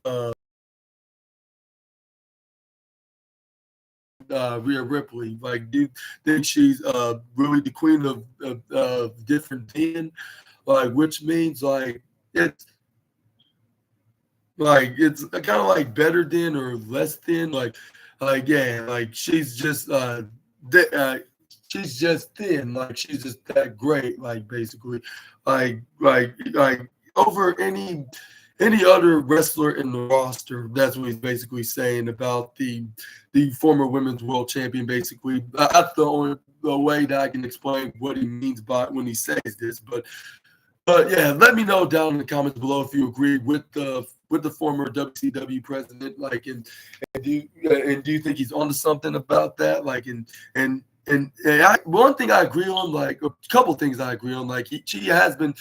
Rhea Ripley, like, do you think she's really the queen of different men? Like, which means it's it's kind of like better than or less than, yeah, like th- uh she's just thin, like she's just that great, like basically, like over any other wrestler in the roster. That's what he's basically saying about the former women's world champion. Basically, that's the way that I can explain what he means by when he says this. But yeah, let me know down in the comments below if you agree with the former WCW president. Like, and do you think he's onto something about that? Like, one thing I agree on, like a couple things I agree on, like she has been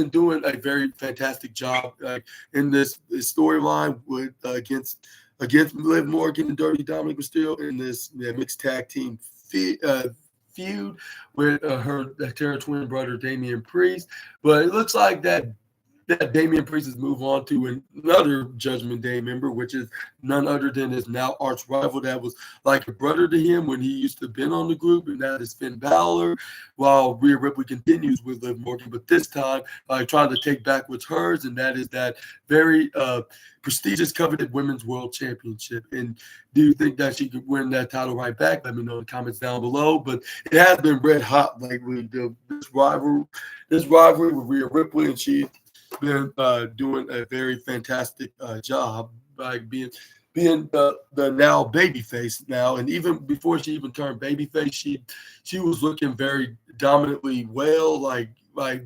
doing a very fantastic job, like in this storyline with against Liv Morgan and Dirty Dominic Mysterio in this mixed tag team feud with her Terra twin brother Damian Priest. But it looks like that Damian Priest has moved on to another Judgment Day member, which is none other than his now arch rival that was like a brother to him when he used to been on the group, and that is Finn Balor. While Rhea Ripley continues with Liv Morgan, but this time trying to take back what's hers, and that is that very prestigious, coveted Women's World Championship. And do you think that she could win that title right back? Let me know in the comments down below. But it has been red hot lately. This rivalry with Rhea Ripley, and she been doing a very fantastic job by being the now babyface now, and even before she even turned babyface, she was looking very dominantly well, like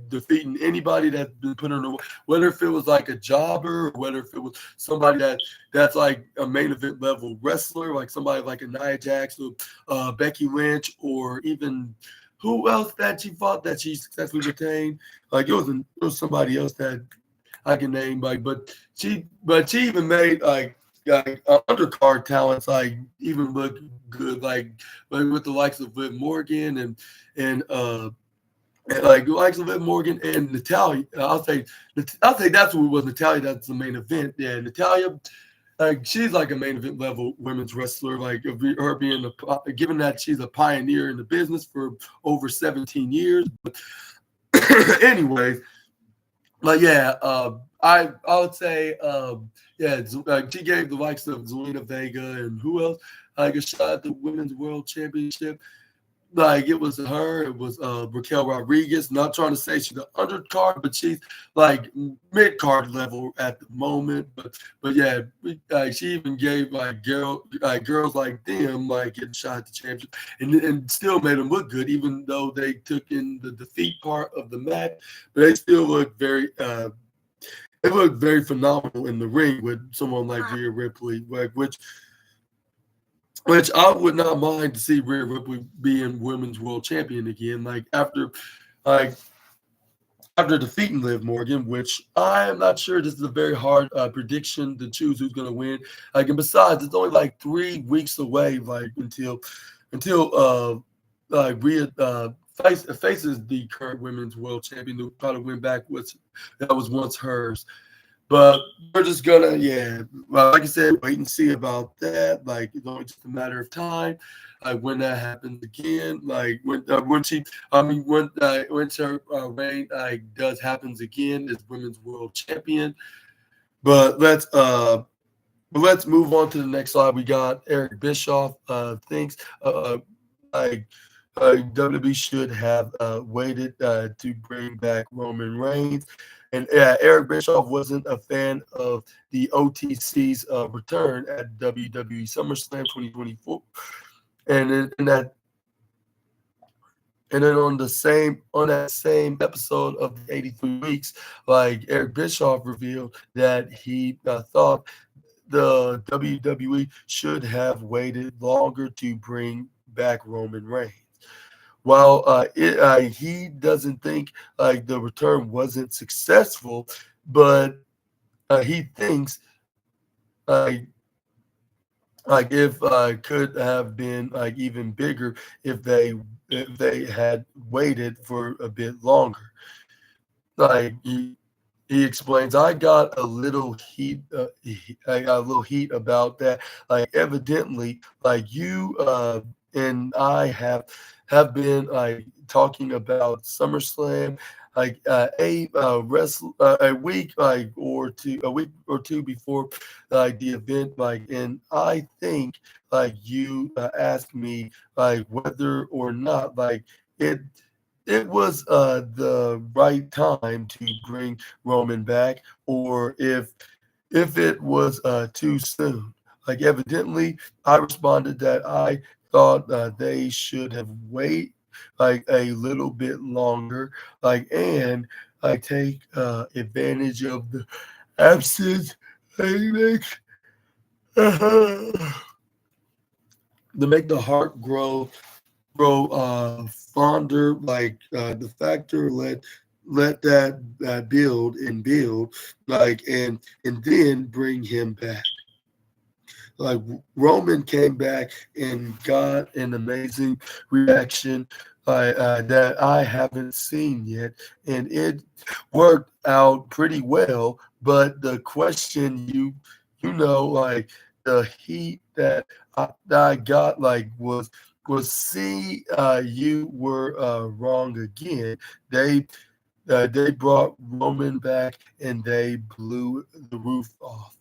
defeating anybody that's been put on the whether if it was like a jobber or whether if it was somebody that's like a main event level wrestler, like somebody like a Nia Jax or Becky Lynch, or even who else that she fought that she successfully retained. Like it was somebody else that I can name but she even made like undercard talents like even look good like with the likes of Liv Morgan and like the likes of Liv Morgan and Natalia. I'll say that's what it was. Natalia, that's the main event. Yeah, Natalia, like she's like a main event level women's wrestler. Like of her being given that she's a pioneer in the business for over 17 years. But anyways, like yeah, I would say yeah, she gave the likes of Zelina Vega and who else like a shot at the women's world championship. Like it was her, it was Raquel Rodriguez. Not trying to say she's the undercard, but she's like mid card level at the moment. But yeah, she even gave girls like them like getting shot at the championship, and still made them look good, even though they took in the defeat part of the match. But they still look they look very phenomenal in the ring with someone like Rhea Ripley, like which I would not mind to see Rhea Ripley being women's world champion again. Like after defeating Liv Morgan, which I am not sure. This is a very hard prediction to choose who's going to win. Like, and besides, it's only like 3 weeks away. Like until like Rhea faces the current women's world champion who probably win back that was once hers. But we're just gonna, yeah, well, like I said, wait and see about that. Like it's only just a matter of time. Like when that happens again, like when she, I mean, when her reign does happens again as women's world champion. But let's move on to the next slide. We got Eric Bischoff. Thinks like WWE should have waited to bring back Roman Reigns. And Eric Bischoff wasn't a fan of the OTC's return at WWE SummerSlam 2024, and then on that same episode of the 83 weeks, like Eric Bischoff revealed that he thought the WWE should have waited longer to bring back Roman Reigns. While he doesn't think like the return wasn't successful, but he thinks like if could have been like even bigger if they had waited for a bit longer. Like he explains, I got a little heat. I got a little heat about that. Like evidently, like you and I have been like talking about SummerSlam like a week or two before like the event, like, and I think like you asked me like whether or not like it was the right time to bring Roman back, or if it was too soon. Like evidently, I responded that I thought they should have wait like a little bit longer, like and I take advantage of the absence to make the heart grow fonder, like the factor let that build and build, like and then bring him back. Like Roman came back and got an amazing reaction that I haven't seen yet, and it worked out pretty well. But the question like the heat that I got like was see you were wrong again. They brought Roman back and they blew the roof off.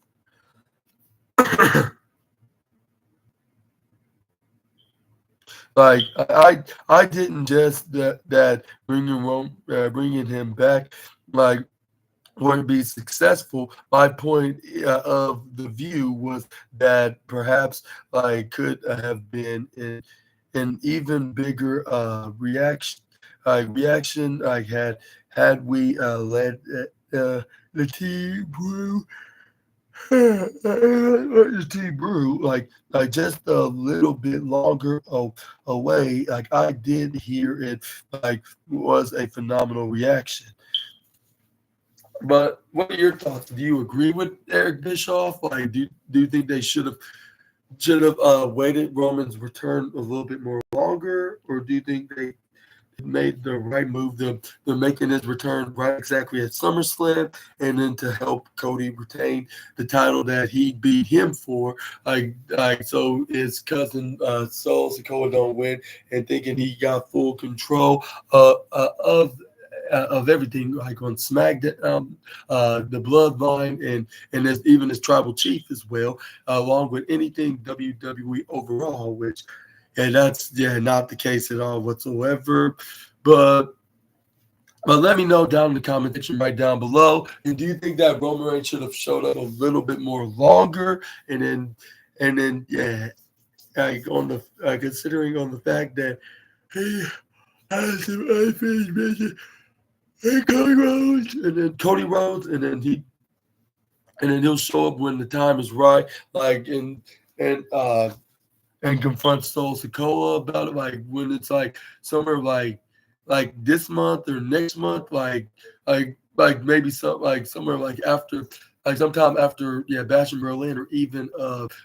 Like I didn't just that bringing him back like would be successful. My point of the view was that perhaps like could have been an even bigger reaction like had we let the team brew the team brew like just a little bit longer away. Like I did hear it like was a phenomenal reaction. But what are your thoughts? Do you agree with Eric Bischoff? Like, do you think they should have waited Roman's return a little bit more longer, or do you think they made the right move? They're making his return right exactly at SummerSlam, and then to help Cody retain the title that he beat him for. So his cousin Sol Sikoa don't win, and thinking he got full control of everything, like on SmackDown, the Bloodline, and there's even his tribal chief as well, along with anything WWE overall, which and that's not the case at all whatsoever. But let me know down in the comment section right down below. And do you think that Roman Reigns should have showed up a little bit more longer? And then like on the considering on the fact that he has some unfinished business and Cody Rhodes, and then he'll show up when the time is right, like and uh and confront Sol Sikoa about it, like when it's like somewhere like this month or next month, like maybe somewhere like after like sometime after Bash in Berlin or even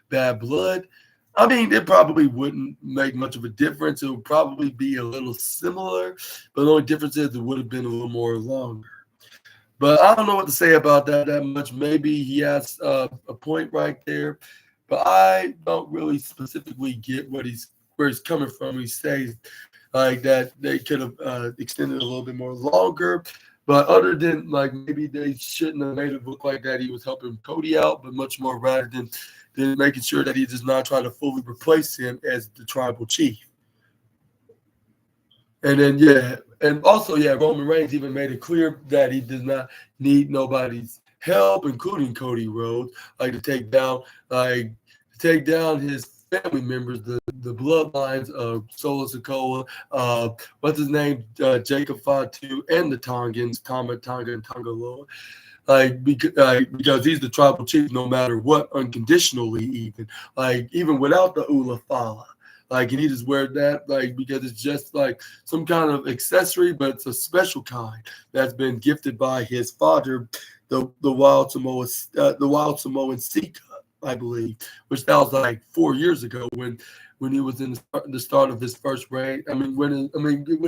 Bad Blood. I mean, it probably wouldn't make much of a difference. It would probably be a little similar, but the only difference is it would have been a little more longer. But I don't know what to say about that much. Maybe he has a point right there, but I don't really specifically get where he's coming from. He says like that they could have extended a little bit more longer. But other than like maybe they shouldn't have made it look like that he was helping Cody out, but much more rather than making sure that he does not try to fully replace him as the tribal chief. And then and also Roman Reigns even made it clear that he does not need nobody's help, including Cody Rhodes, like to take down his family members, the bloodlines of Solo Sikoa, what's his name, Jacob Fatu, and the Tongans, Tonga, and Tongaloa. Because he's the tribal chief no matter what, unconditionally even. Like even without the Ula Fala. Like and he just wear that because it's just like some kind of accessory, but it's a special kind that's been gifted by his father, the wild Samoan Sika, I believe, which that was like 4 years ago when he was in the start of his first reign. When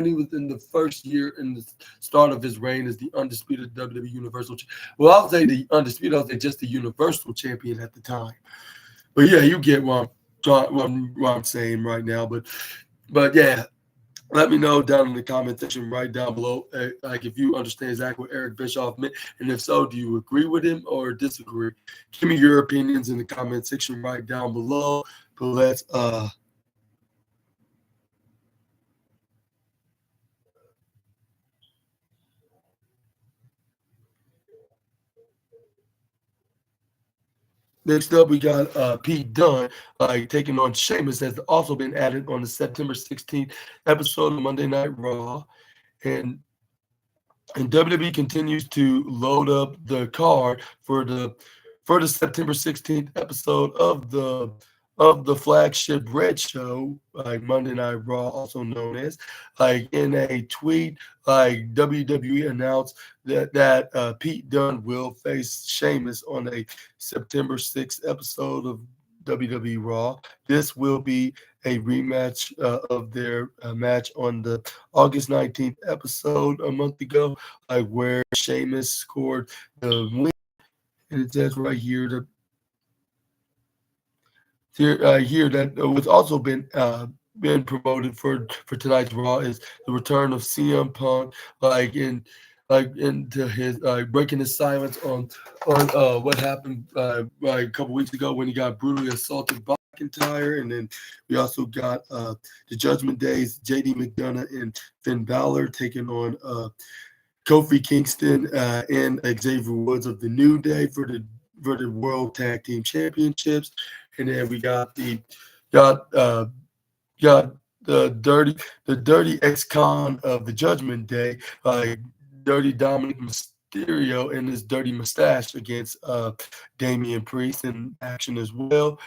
he was in the first year in the start of his reign as the undisputed WWE Universal. Well, I'll say the undisputed. I'll say just the Universal Champion at the time. But yeah, you get what I'm saying right now. But yeah, let me know down in the comment section right down below, like if you understand exactly what Eric Bischoff meant, and if so, do you agree with him or disagree? Give me your opinions in the comment section right down below. But let's next up, we got Pete Dunne taking on Sheamus, has also been added on the September 16th episode of Monday Night Raw. And WWE continues to load up the card for the September 16th episode of the flagship Red Show, like Monday Night Raw, also known as. Like in a tweet, like WWE announced that Pete Dunne will face Sheamus on a September 6th episode of WWE Raw. This will be a rematch of their match on the August 19th episode a month ago, like where Sheamus scored the win. And it says right here that here that what's also been promoted for tonight's Raw is the return of CM Punk, into his breaking his silence on what happened like a couple weeks ago when he got brutally assaulted by McIntyre, and then we also got the Judgment Day's JD McDonough and Finn Balor taking on Kofi Kingston and Xavier Woods of the New Day for the World Tag Team Championships. And then we got the dirty ex-con of the Judgment Day, like Dirty Dominic Mysterio and his dirty mustache against Damian Priest in action as well.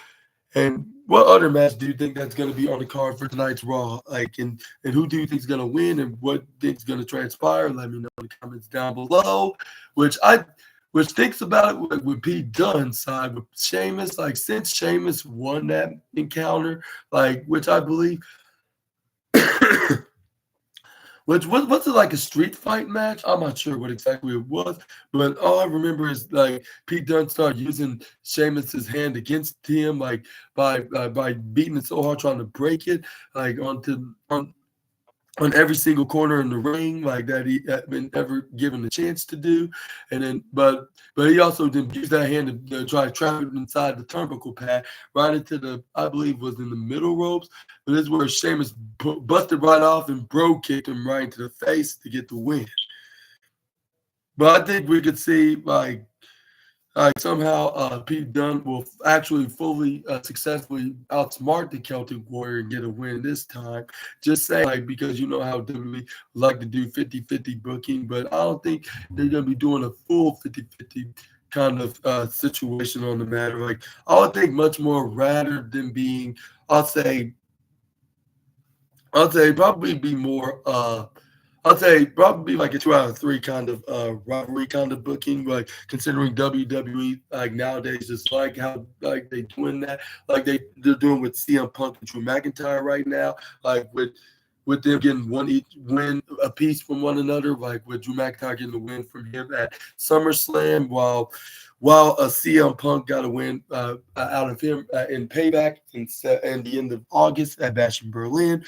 And what other match do you think that's going to be on the card for tonight's Raw? Like, and who do you think is going to win, and what think's going to transpire? Let me know in the comments down below. Which thinks about it with Pete Dunne's side with Sheamus. Like, since Sheamus won that encounter, like, which I believe. Which was it, like a street fight match? I'm not sure what exactly it was, but all I remember is like Pete Dunne started using Sheamus's hand against him, like by beating it so hard trying to break it, like on every single corner in the ring, like that he had been ever given a chance to do. And then, but he also then used that hand to try to trap it inside the turnbuckle pad, right into I believe was in the middle ropes. But this is where Sheamus busted right off and bro kicked him right into the face to get the win. But I think we could see somehow Pete Dunne will actually fully successfully outsmart the Celtic Warrior and get a win this time. Just saying, like, because you know how WWE like to do 50-50 booking, but I don't think they're going to be doing a full 50-50 kind of situation on the matter. Like, I would think much more rather than being, I'll say probably be more I'd say probably like a 2 out of 3 kind of rivalry kind of booking, like considering WWE like nowadays, just like how like they doing that, like they're doing with CM Punk and Drew McIntyre right now, like with them getting one each win a piece from one another, like with Drew McIntyre getting the win from him at SummerSlam, while a CM Punk got a win out of him in Payback in the end of August at Bash in Berlin.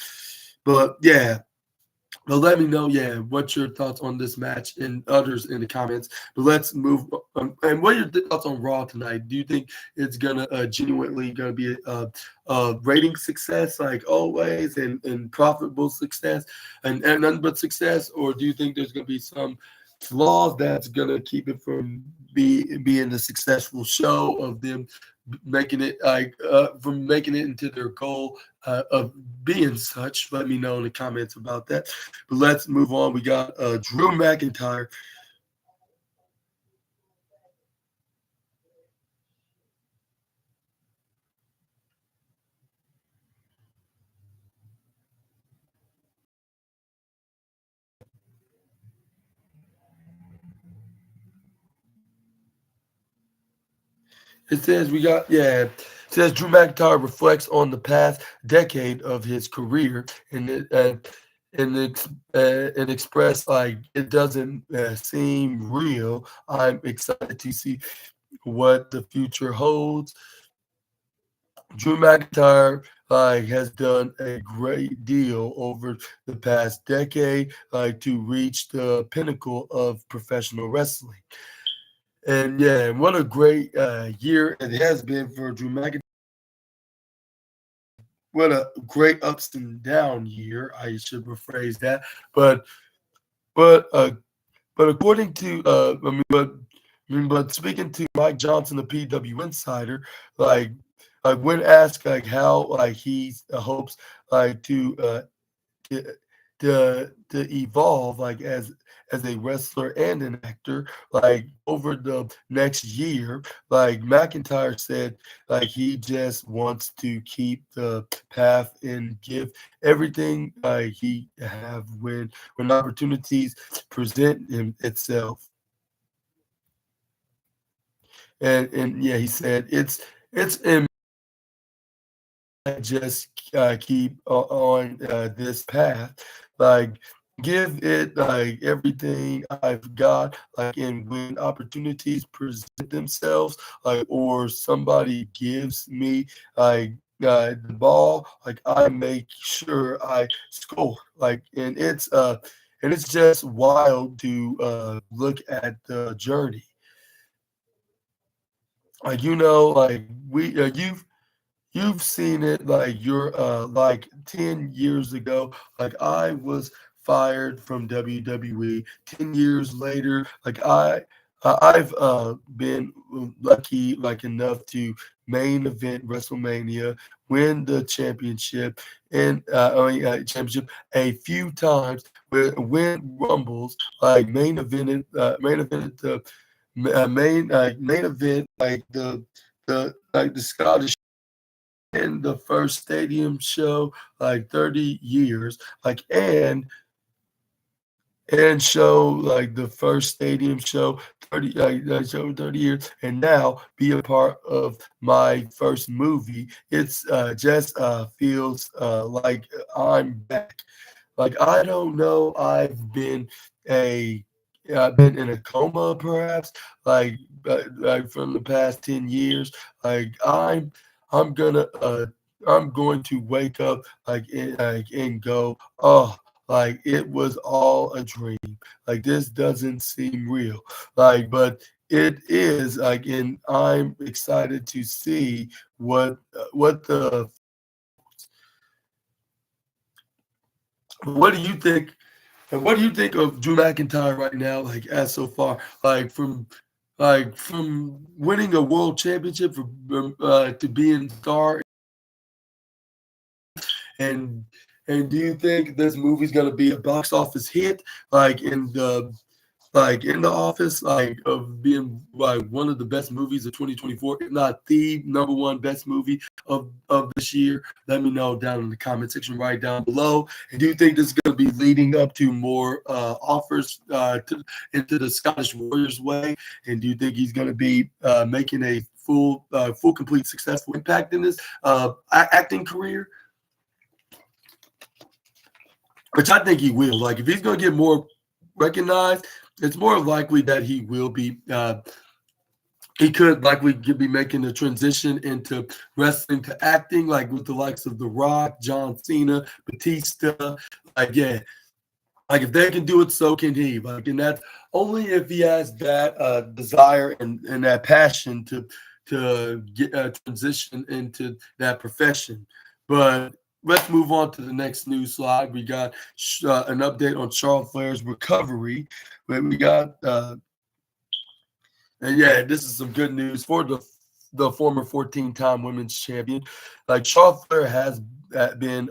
But yeah. But let me know, yeah, what's your thoughts on this match and others in the comments. But let's move and what are your thoughts on Raw tonight? Do you think it's gonna genuinely gonna be a rating success like always and profitable success and nothing but success, or do you think there's gonna be some flaws that's gonna keep it from being a successful show of them making it from making it into their goal of being such? Let me know in the comments about that. But let's move on. We got Drew McIntyre. It says it says Drew McIntyre reflects on the past decade of his career and express like it doesn't seem real. I'm excited to see what the future holds. Drew McIntyre has done a great deal over the past decade to reach the pinnacle of professional wrestling. And yeah, what a great year it has been for Drew McIntyre. What a great ups and down year. I should rephrase that. But but uh, but according to but speaking to Mike Johnson, the PW Insider, like when asked like how like he hopes like to to evolve like as a wrestler and an actor like over the next year, like McIntyre said like he just wants to keep the path and give everything he have when opportunities present him itself. And yeah, he said it's in just keep on this path, like give it like everything I've got, like and when opportunities present themselves, like or somebody gives me like the ball, like I make sure I score, like and it's just wild to look at the journey, like like you've seen it like you're like 10 years ago, like I was fired from WWE. 10 years later, like I've been lucky like enough to main event WrestleMania, win the championship and championship a few times, win rumbles, like main evented the main event like the Scottish in the first stadium show like 30 years, like and show like the first stadium show 30 show 30 years, and now be a part of my first movie. It's just feels like I'm back. Like I don't know, a I've been in a coma perhaps, like from the past 10 years. Like I'm gonna I'm going to wake up and go, oh, like it was all a dream. Like this doesn't seem real. Like, but it is like, and I'm excited to see what the what do you think? And what do you think of Drew McIntyre right now? Like as so far, from winning a world championship to being star, and and do you think this movie's gonna be a box office hit? Like in the office, like of being like one of the best movies of 2024, if not the number one best movie of this year. Let me know down in the comment section right down below. And do you think this is going to be leading up to more offers into the Scottish Warriors way? And do you think he's going to be making a full, complete, successful impact in his acting career? Which I think he will. Like if he's going to get more recognized, it's more likely that he will be. He could likely be making the transition into wrestling to acting, like with the likes of The Rock, John Cena, Batista. Like yeah, like if they can do it, so can he. Like, and that's only if he has that desire and that passion to get transition into that profession. But let's move on to the next news slide. We got an update on Charlotte Flair's recovery. We got, and yeah, this is some good news for the former 14-time women's champion. Like Charlotte Flair been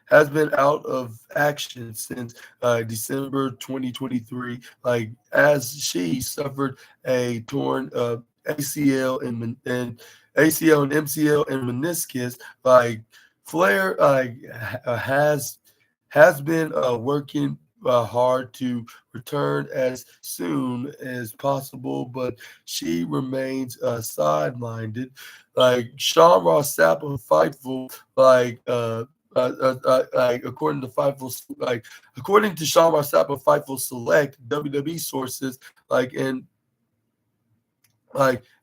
has been out of action since December 2023. Like as she suffered a torn ACL and MCL and meniscus. Like Flair has been working hard to return as soon as possible, but she remains sidelined. Like Sean Ross Sapp of Fightful, according to Fightful, according to Sean Ross Sapp of Fightful Select, WWE sources, and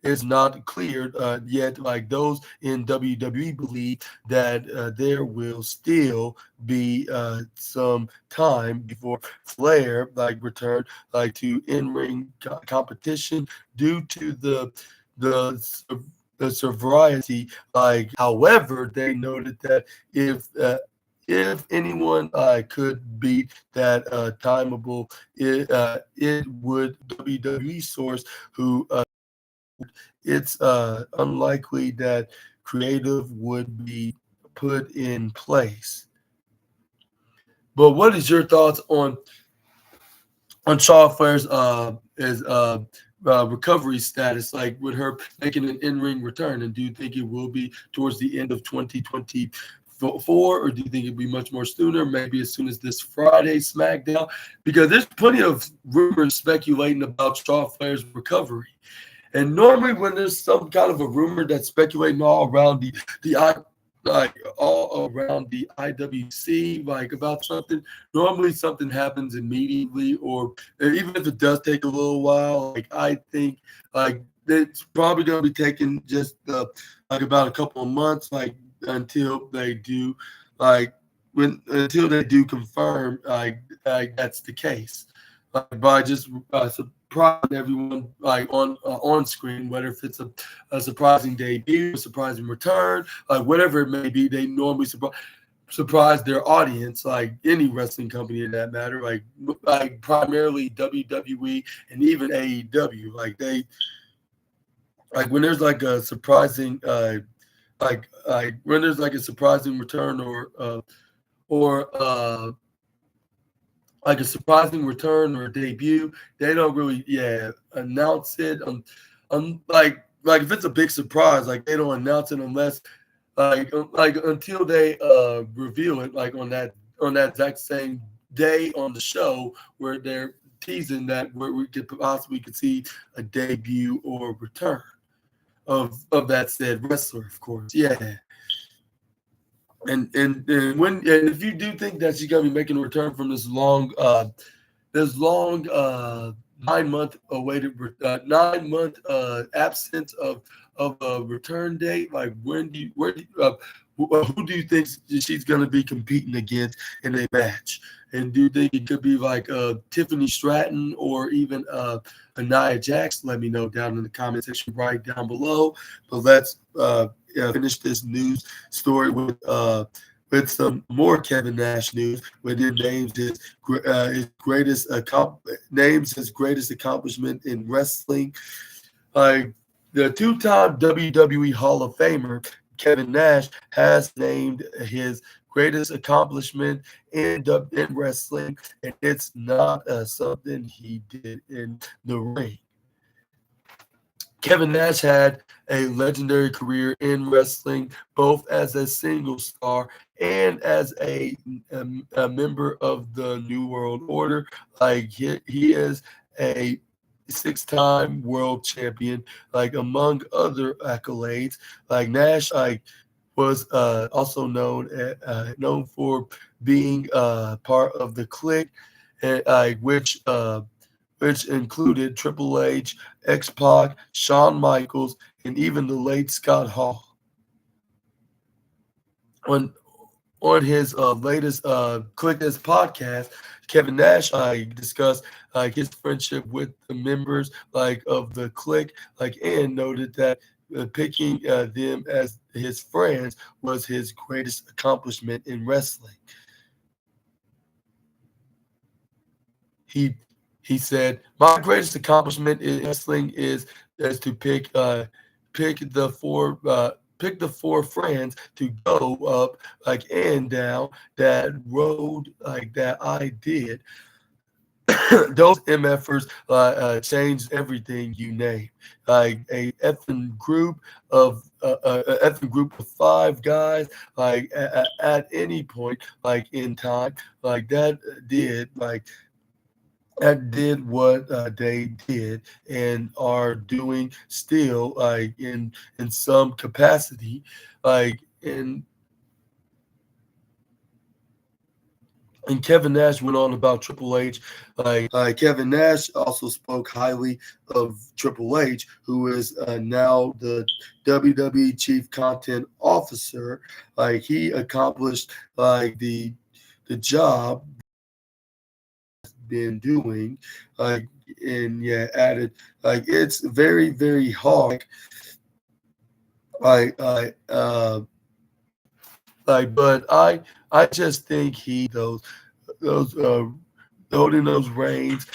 it's not cleared yet. Like those in WWE believe that there will still be some time before Flair return to in-ring competition due to the severity. However, they noted that if anyone could beat that timeable, it would WWE source who. It's unlikely that creative would be put in place. But what is your thoughts on Charlotte Flair's recovery status, like with her making an in-ring return? And do you think it will be towards the end of 2024, or do you think it'll be much more sooner, maybe as soon as this Friday SmackDown? Because there's plenty of rumors speculating about Charlotte Flair's recovery. And normally, when there's some kind of a rumor that's speculating all around all around the IWC, about something, normally something happens immediately, or even if it does take a little while. I think it's probably going to be taking just about a couple of months, until they do until they do confirm that's the case. By just surprising everyone on screen, whether if it's a surprising debut, a surprising return, whatever it may be, they normally surprise their audience, like any wrestling company in that matter, primarily WWE and even AEW. When there's a surprising when there's a surprising return or a surprising return or a debut, they don't really announce it. like if it's a big surprise, like they don't announce it unless like until they reveal it, like on that exact same day on the show where they're teasing that where we could possibly could see a debut or return of that said wrestler, of course. Yeah. And when and if you do think that she's gonna be making a return from this long 9 month awaited 9 month absence of a return date, like who do you think she's gonna be competing against in a match? And do you think it could be like Tiffany Stratton or even Nia Jax? Let me know down in the comment section right down below. But let's finish this news story with some more Kevin Nash news. When it names his greatest accomplishment in wrestling, like the two-time WWE Hall of Famer Kevin Nash has named his greatest accomplishment in wrestling, and it's not something he did in the ring. Kevin Nash had a legendary career in wrestling, both as a single star and as a member of the New World Order. Like he is a six-time world champion, like among other accolades. Like Nash, was also known for being part of the Clique, which included Triple H, X-Pac, Shawn Michaels, and even the late Scott Hall. On his latest Clickness podcast, Kevin Nash discussed his friendship with the members of the Clique, and noted that picking them as his friends was his greatest accomplishment in wrestling. He said, "My greatest accomplishment in wrestling is to pick the four friends to go up and down that road that I did." Those MFers changed everything you name. Like a effing group of five guys, at any point in time, that did what they did and are doing still, in some capacity, in. And Kevin Nash went on about Triple H. Kevin Nash also spoke highly of Triple H, who is now the WWE Chief Content Officer. He accomplished the job been doing, and added it's very very hard. But I just think those holding those reins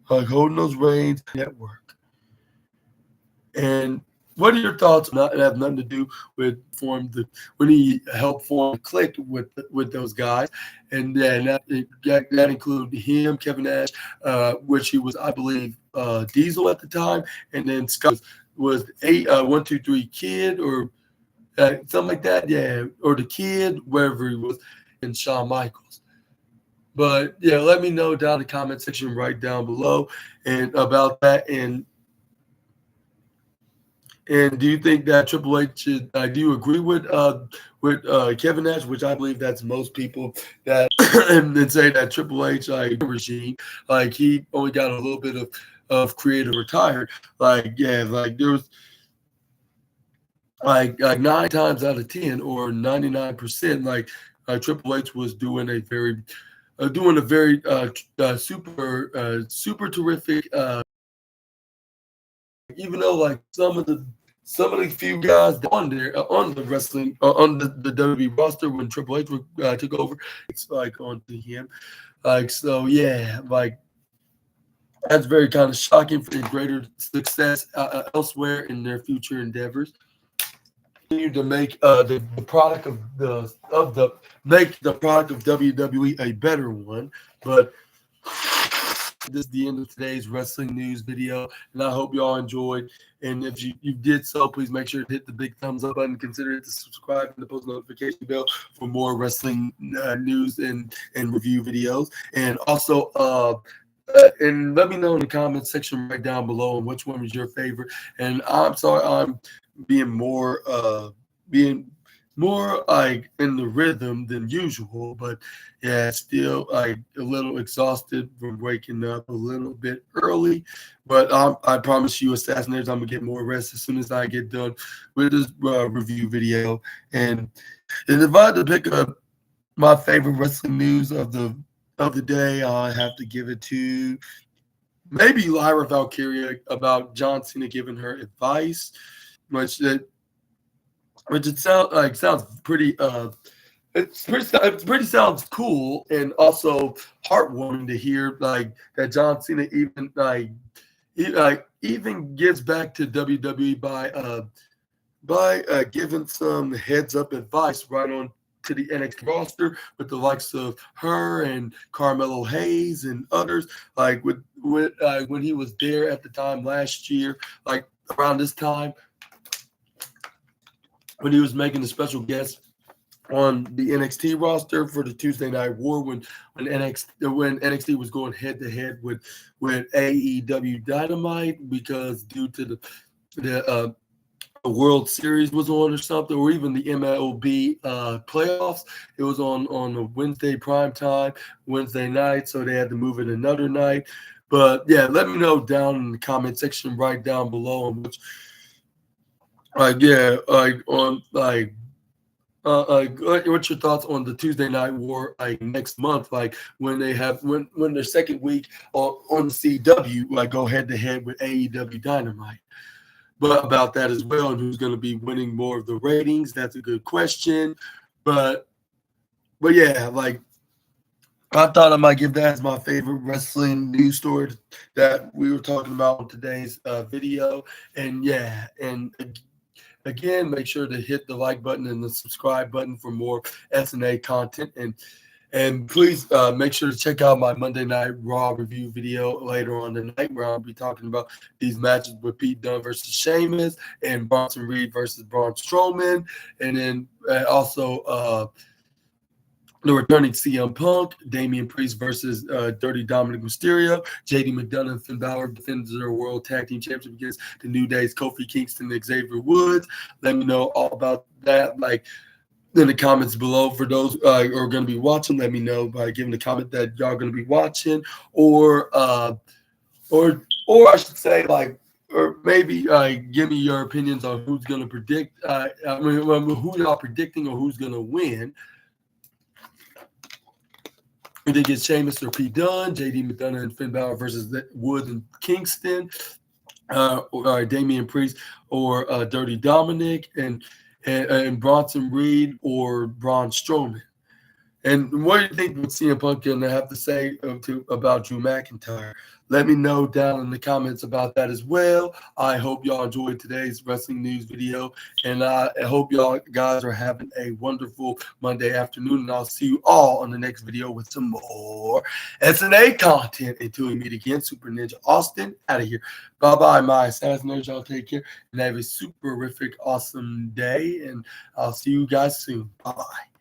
holding those reins network. And what are your thoughts on that? It have nothing to do with when he helped form the Clique with those guys, and then that included him, Kevin Nash, which he was, I believe, Diesel at the time, and then Scott was 123 Kid or something like that, or the Kid, wherever he was, and Shawn Michaels. But let me know down in the comment section right down below and about that. And do you think that Triple H should? Do you agree with Kevin Nash, which I believe that's most people that and say that Triple H regime, he only got a little bit of creative retired. There was like 9 times out of 10 or 99%, Triple H was doing a very super terrific. Even though some of the few guys on there on the wrestling on the WWE roster when Triple H took over, it's onto him. That's very kind of shocking for their greater success elsewhere in their future endeavors. Continue to make the product of make the product of WWE a better one, but this is the end of today's wrestling news video, and I hope you all enjoyed. And if you did so, please make sure to hit the big thumbs up button. Consider it to subscribe and the post notification bell for more wrestling news and review videos. And also, and let me know in the comment section right down below on which one was your favorite. And I'm sorry I'm being more like in the rhythm than usual, but yeah, still like a little exhausted from waking up a little bit early. But I promise you, Assassinators, I'm gonna get more rest as soon as I get done with this review video. And if I had to pick up my favorite wrestling news of the day, I have to give it to maybe Lyra Valkyria about John Cena giving her advice, which it sounds pretty it sounds cool and also heartwarming to hear like that John Cena even gives back to WWE by giving some heads up advice right on to the NXT roster with the likes of her and Carmelo Hayes and others, like with when he was there at the time last year, like around this time when he was making a special guest on the NXT roster for the Tuesday Night War when NXT was going head to head with AEW Dynamite, because due to the World Series was on or something, or even the MLB playoffs, it was on a Wednesday prime time, Wednesday night, so they had to move it another night. But yeah, let me know down in the comment section right down below on which what's your thoughts on the Tuesday Night War like next month, like when they have when their second week on the CW, like go head to head with AEW Dynamite. But about that as well, and who's going to be winning more of the ratings, that's a good question. But yeah, like I thought I might give that as my favorite wrestling news story that we were talking about in today's video. And yeah, and again, make sure to hit the like button and the subscribe button for more SNA content. And please make sure to check out my Monday Night Raw review video later on tonight, where I'll be talking about these matches with Pete Dunne versus Sheamus and Bronson Reed versus Braun Strowman. And then also the returning CM Punk, Damian Priest versus Dirty Dominic Mysterio, JD McDonough and Finn Balor defend their World Tag Team Championship against the New Day's Kofi Kingston and Xavier Woods. Let me know all about that, like in the comments below. For those who are going to be watching, let me know by giving a comment that y'all going to be watching, or I should say, like, or maybe give me your opinions on who's going to predict. Who y'all predicting or who's going to win. You think it's Sheamus or Pete Dunne, JD McDonough and Finn Balor versus Woods and Kingston, or Damian Priest or Dirty Dominic, and Bronson Reed or Braun Strowman. And what do you think with CM Punk going to have to say about Drew McIntyre? Let me know down in the comments about that as well. I hope y'all enjoyed today's wrestling news video, and I hope y'all guys are having a wonderful Monday afternoon, and I'll see you all on the next video with some more SNA content. Until we meet again, Super Ninja Austin out of here. Bye-bye, my Assassinators. Y'all take care and have a super-rific, awesome day, and I'll see you guys soon. Bye-bye.